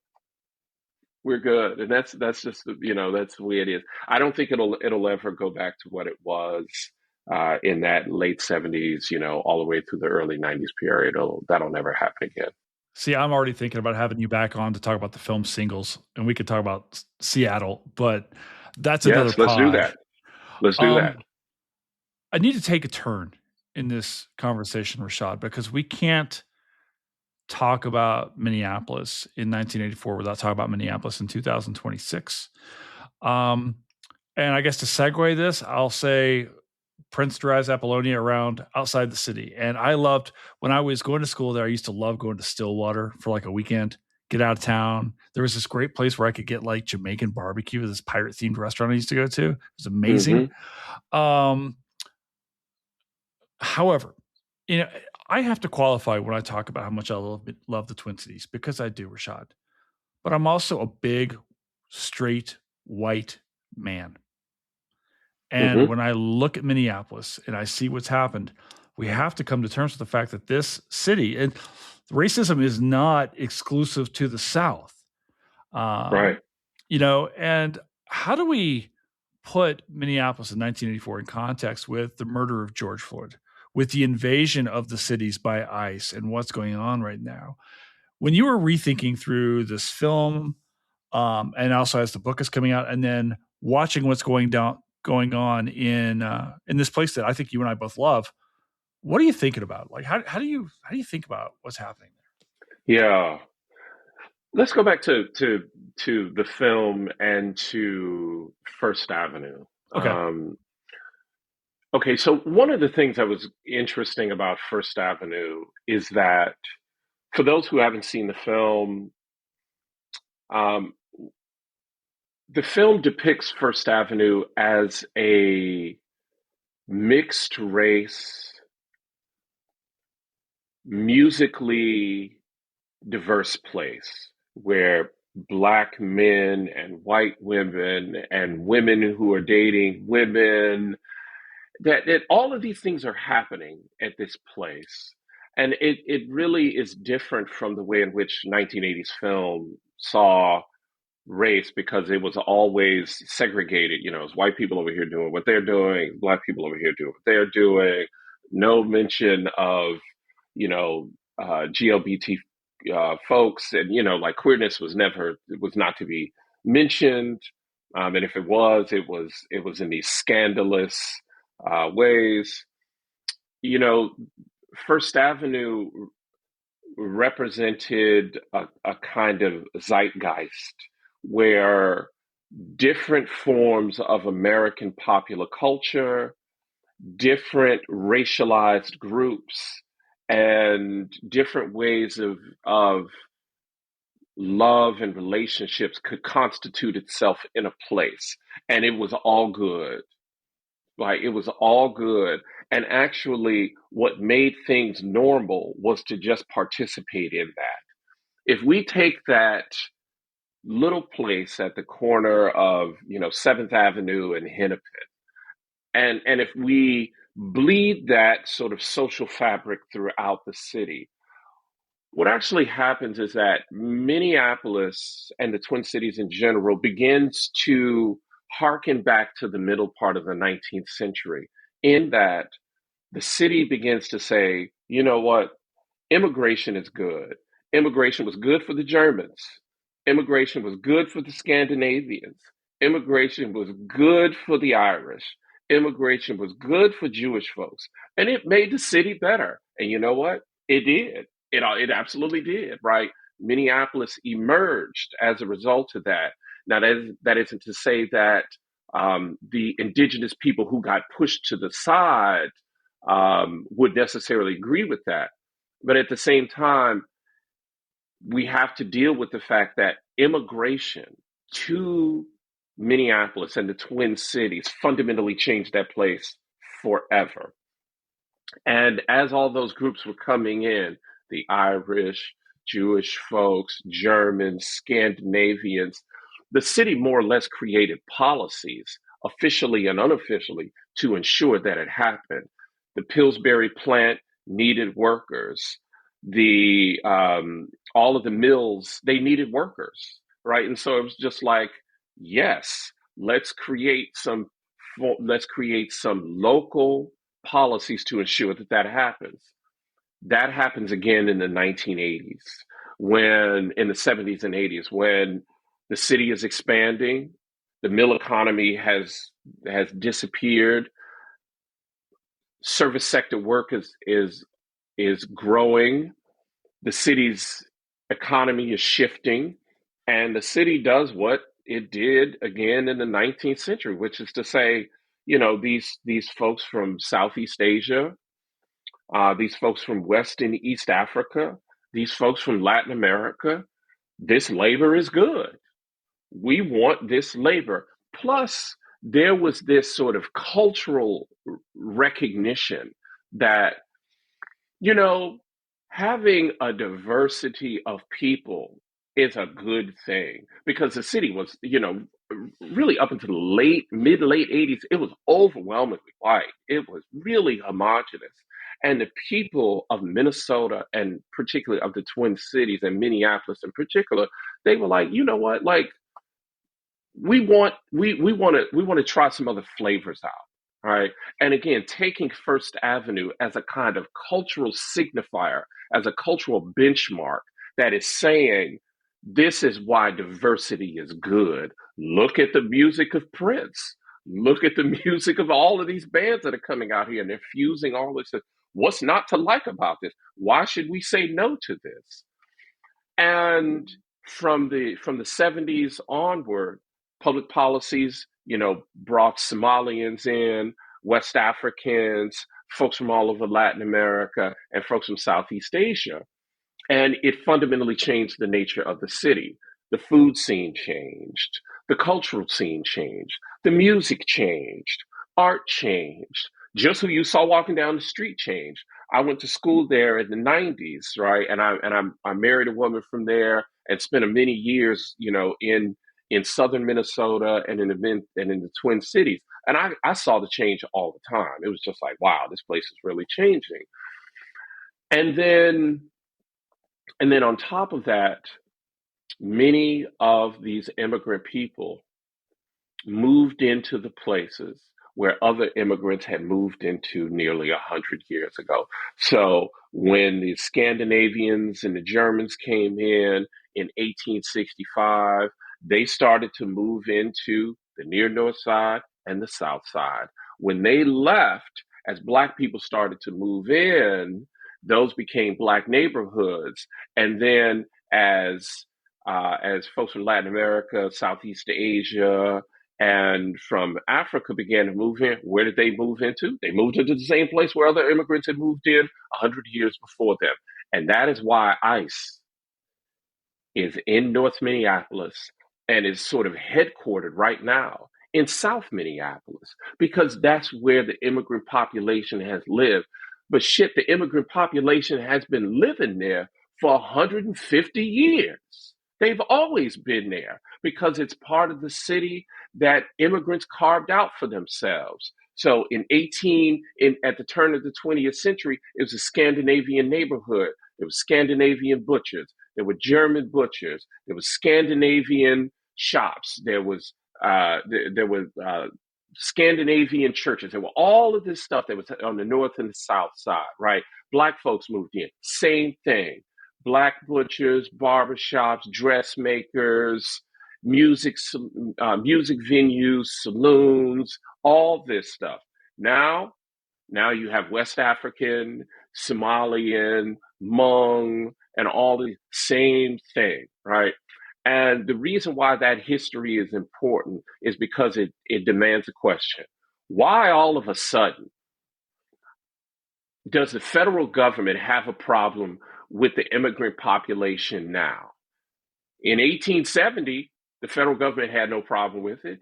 We're good. And that's just that's the way it is. I don't think it'll ever go back to what it was in that late 70s, all the way through the early 90s period. That'll never happen again. See, I'm already thinking about having you back on to talk about the film Singles, and we could talk about Seattle, but that's another pod. Let's do that. Let's do that. I need to take a turn in this conversation, Rashad, because we can't talk about Minneapolis in 1984 without talking about Minneapolis in 2026. And I guess to segue this, I'll say Prince drives Apollonia around outside the city. And I loved, when I was going to school there, I used to love going to Stillwater for like a weekend, get out of town. There was this great place where I could get like Jamaican barbecue, this pirate themed restaurant I used to go to. It was amazing. However, I have to qualify when I talk about how much I love the Twin Cities, because I do, Rashad. But I'm also a big, straight, white man. And when I look at Minneapolis and I see what's happened, we have to come to terms with the fact that this city, and racism is not exclusive to the South. Right. And how do we put Minneapolis in 1984 in context with the murder of George Floyd, with the invasion of the cities by ICE and what's going on right now? When you were rethinking through this film, and also as the book is coming out, and then watching what's going on in this place that I think you and I both love, what are you thinking about? Like, how do you think about what's happening there? Yeah, let's go back to the film and to First Avenue. Okay. Okay, so one of the things that was interesting about First Avenue is that for those who haven't seen um, the film depicts First Avenue as a mixed race, musically diverse place where black men and white women and women who are dating women, that all of these things are happening at this place. And it really is different from the way in which 1980s film saw race because it was always segregated. You know, it's white people over here doing what they're doing, black people over here doing what they're doing. No mention of, you know, GLBT folks, and like queerness was not to be mentioned. And if it was in these scandalous ways. You know, First Avenue represented a kind of zeitgeist where different forms of American popular culture, different racialized groups, and different ways of love and relationships could constitute itself in a place. And it was all good. Like it was all good. And actually, what made things normal was to just participate in that. If we take that little place at the corner of 7th Avenue and Hennepin, and if we bleed that sort of social fabric throughout the city, what actually happens is that Minneapolis and the Twin Cities in general begins to harken back to the middle part of the 19th century, in that the city begins to say, you know what, immigration is good. Immigration was good for the Germans. Immigration was good for the Scandinavians. Immigration was good for the Irish. Immigration was good for Jewish folks. And it made the city better. And you know what? It did. It absolutely did, right? Minneapolis emerged as a result of that. Now, that isn't to say that the indigenous people who got pushed to the side would necessarily agree with that. But at the same time, we have to deal with the fact that immigration to Minneapolis and the Twin Cities fundamentally changed that place forever. And as all those groups were coming in, the Irish, Jewish folks, Germans, Scandinavians, the city more or less created policies, officially and unofficially, to ensure that it happened. The Pillsbury plant needed workers. The all of the mills, they needed workers, right? And so it was just like, yes, let's create some let's create some local policies to ensure that that happens. That happens again in the 1980s, when in the 70s and 80s, when the city is expanding, the mill economy has disappeared, service sector work is growing, the city's economy is shifting, and the city does what it did again in the 19th century, which is to say, these folks from Southeast Asia, these folks from West and East Africa, these folks from Latin America, this labor is good. We want this labor. Plus, there was this sort of cultural recognition that, you know, having a diversity of people is a good thing, because the city was, really up until the mid late 80s, it was overwhelmingly white. It was really homogenous. And the people of Minnesota, and particularly of the Twin Cities and Minneapolis in particular, they were like, you know what, like we want to try some other flavors out. All right. And again, taking First Avenue as a kind of cultural signifier, as a cultural benchmark that is saying this is why diversity is good. Look at the music of Prince. Look at the music of all of these bands that are coming out here, and they're fusing all this. What's not to like about this? Why should we say no to this? And from the 70s onward, public policies, brought Somalians in. West Africans, folks from all over Latin America, and folks from Southeast Asia. And it fundamentally changed the nature of the city. The food scene changed, the cultural scene changed, the music changed, art changed. Just who you saw walking down the street changed. I went to school there in the '90s, right? I married a woman from there and spent many years, in southern Minnesota and in the Twin Cities. And I saw the change all the time. It was just like, wow, this place is really changing. And then and then on top of that, many of these immigrant people moved into the places where other immigrants had moved into nearly 100 years ago. So when the Scandinavians and the Germans came in 1865, they started to move into the near north side and the south side. When they left, as Black people started to move in, those became Black neighborhoods. And then as folks from Latin America, Southeast Asia, and from Africa began to move in, where did they move into? They moved into the same place where other immigrants had moved in 100 years before them. And that is why ICE is in North Minneapolis and is sort of headquartered right now in South Minneapolis, because that's where the immigrant population has lived. But shit, the immigrant population has been living there for 150 years. They've always been there because it's part of the city that immigrants carved out for themselves. So at the turn of the 20th century, it was a Scandinavian neighborhood. There was Scandinavian butchers. There were German butchers. There was Scandinavian shops. There was Scandinavian churches. There were all of this stuff that was on the north and the south side, right? Black folks moved in. Same thing. Black butchers, barbershops, dressmakers, music venues, saloons, all this stuff. Now you have West African, Somalian, Hmong, and all the same thing, right? And the reason why that history is important is because it demands a question. Why all of a sudden does the federal government have a problem with the immigrant population now? In 1870, the federal government had no problem with it.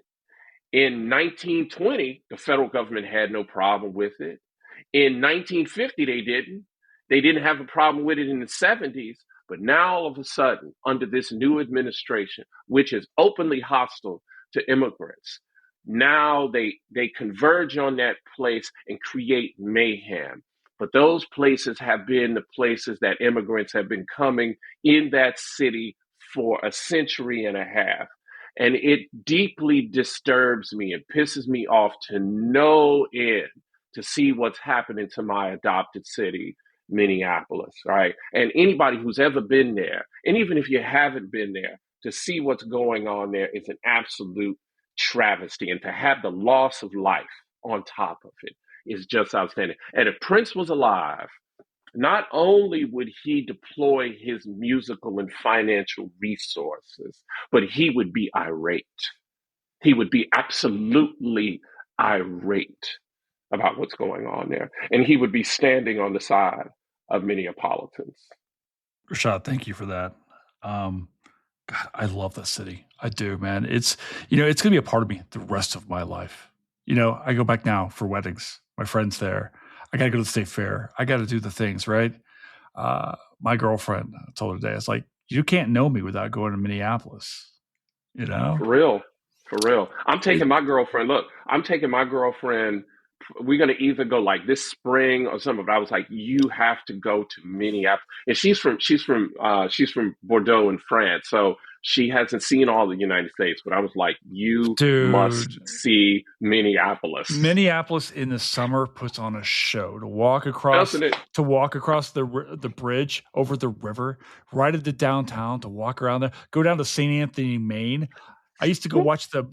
In 1920, the federal government had no problem with it. In 1950, they didn't. They didn't have a problem with it in the 70s. But now all of a sudden, under this new administration, which is openly hostile to immigrants, now they converge on that place and create mayhem. But those places have been the places that immigrants have been coming in that city for a century and a half. And it deeply disturbs me and pisses me off to no end to see what's happening to my adopted city, Minneapolis, right? And anybody who's ever been there, and even if you haven't been there, to see what's going on there is an absolute travesty. And to have the loss of life on top of it is just outstanding. And if Prince was alive, not only would he deploy his musical and financial resources, but he would be irate. He would be absolutely irate about what's going on there. And he would be standing on the side of Minneapolitans. Rashad, thank you for that. God, I love that city. I do, man. It's going to be a part of me the rest of my life. I go back now for weddings. My friend's there. I got to go to the state fair. I got to do the things, right? My girlfriend, I told her today, it's like, you can't know me without going to Minneapolis, For real. I'm taking my girlfriend. Look, I'm taking my girlfriend. We're going to either go like this spring or something. But I was like, you have to go to Minneapolis. And she's from Bordeaux in France. So she hasn't seen all the United States, but I was like, you must see Minneapolis. Minneapolis in the summer puts on a show. To walk across the bridge over the river, right into downtown, to walk around there, go down to St. Anthony, Maine. I used to go watch the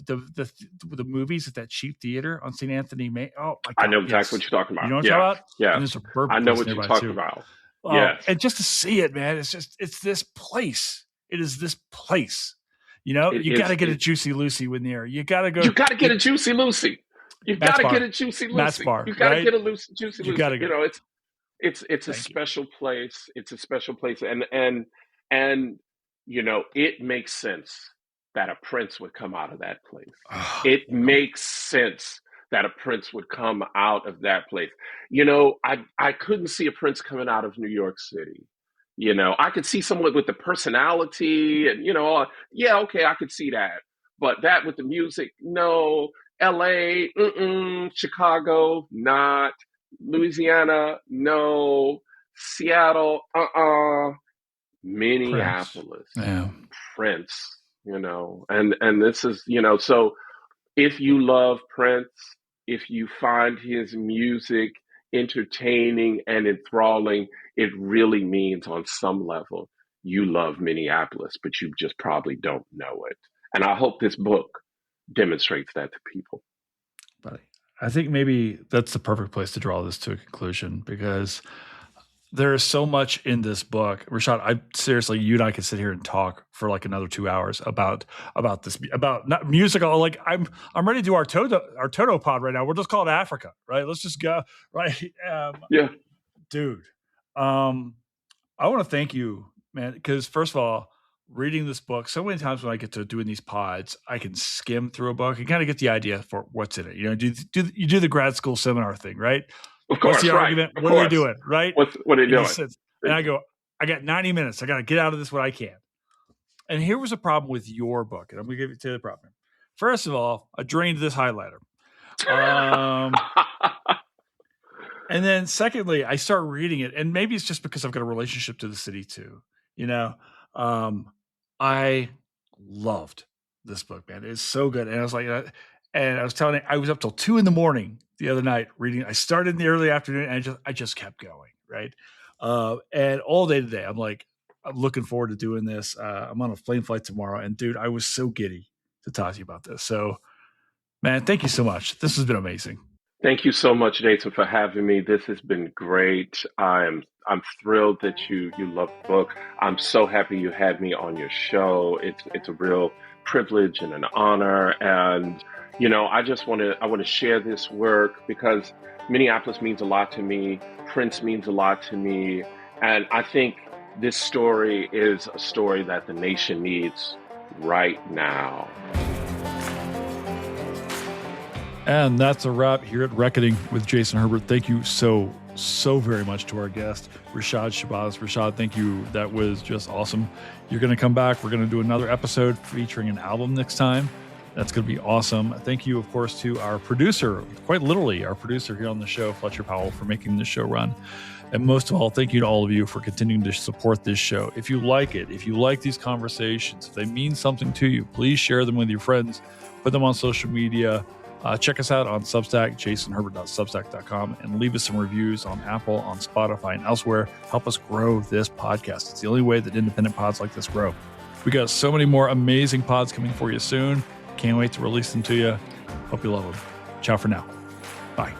movies at that cheap theater on St. Anthony, Maine. Oh my God! I know exactly what you're talking about. You know what I'm talking about? Yeah, and there's a bourbon I know what you're talking about. Yes, and just to see it, man, it's this place. It is this place. You got to get a Juicy Lucy when there. You got to go. You got to get a Juicy Lucy. You Matt's got to bar. get a Juicy Matt's Lucy. bar, You got to right? get a Juicy You Lucy. gotta go. You know, it's a Thank you. special place. It's a special place, and you know, it makes sense that a prince would come out of that place. It makes sense that a prince would come out of that place. You know, I couldn't see a prince coming out of New York City. You know, I could see someone with the personality, and you know, yeah, okay, I could see that. But that with the music, no. L.A., Chicago, not. Louisiana, no. Seattle, Prince. Minneapolis, Yeah. Prince, you know, and this is, you know, so if you love Prince, if you find his music entertaining and enthralling, it really means on some level you love Minneapolis, but you just probably don't know it. And I hope this book demonstrates that to people. But I think maybe that's the perfect place to draw this to a conclusion, because there is so much in this book. Rashad, I seriously, you and I could sit here and talk for like another 2 hours about this, about not musical. Like I'm ready to do our Toto pod right now. We'll just call it Africa, right? Let's just go, right? Yeah. Dude. I want to thank you, man, because first of all, reading this book, so many times when I get to doing these pods, I can skim through a book and kind of get the idea for what's in it. You know, you do the grad school seminar thing, right? Of course, what's the argument? What are they doing, right? What are they doing? And I go, I got 90 minutes. I got to get out of this what I can. And here was a problem with your book, and I'm going to give you to the problem. First of all, I drained this highlighter. And then secondly, I start reading it, and maybe it's just because I've got a relationship to the city too. You know, I loved this book, man. It's so good. And I was like, and I was telling you, I was up till 2 a.m. the other night reading. I started in the early afternoon, and I just kept going, right? And all day today, I'm looking forward to doing this. I'm on a plane flight tomorrow, and dude, I was so giddy to talk to you about this. So, man, thank you so much. This has been amazing. Thank you so much, Nathan, for having me. This has been great. I'm thrilled that you love the book. I'm so happy you had me on your show. It's a real privilege and an honor. And you know, I want to share this work because Minneapolis means a lot to me. Prince means a lot to me, and I think this story is a story that the nation needs right now. And that's a wrap here at Reckoning with Jason Herbert. Thank you so very much to our guest, Rashad Shabazz. Rashad, thank you. That was just awesome. You're going to come back. We're going to do another episode featuring an album next time. That's going to be awesome. Thank you, of course, to our producer, quite literally our producer here on the show, Fletcher Powell, for making this show run. And most of all, thank you to all of you for continuing to support this show. If you like it, if you like these conversations, if they mean something to you, please share them with your friends, put them on social media. Check us out on Substack, jasonherbert.substack.com, and leave us some reviews on Apple, on Spotify, and elsewhere. Help us grow this podcast. It's the only way that independent pods like this grow. We got so many more amazing pods coming for you soon. Can't wait to release them to you. Hope you love them. Ciao for now. Bye.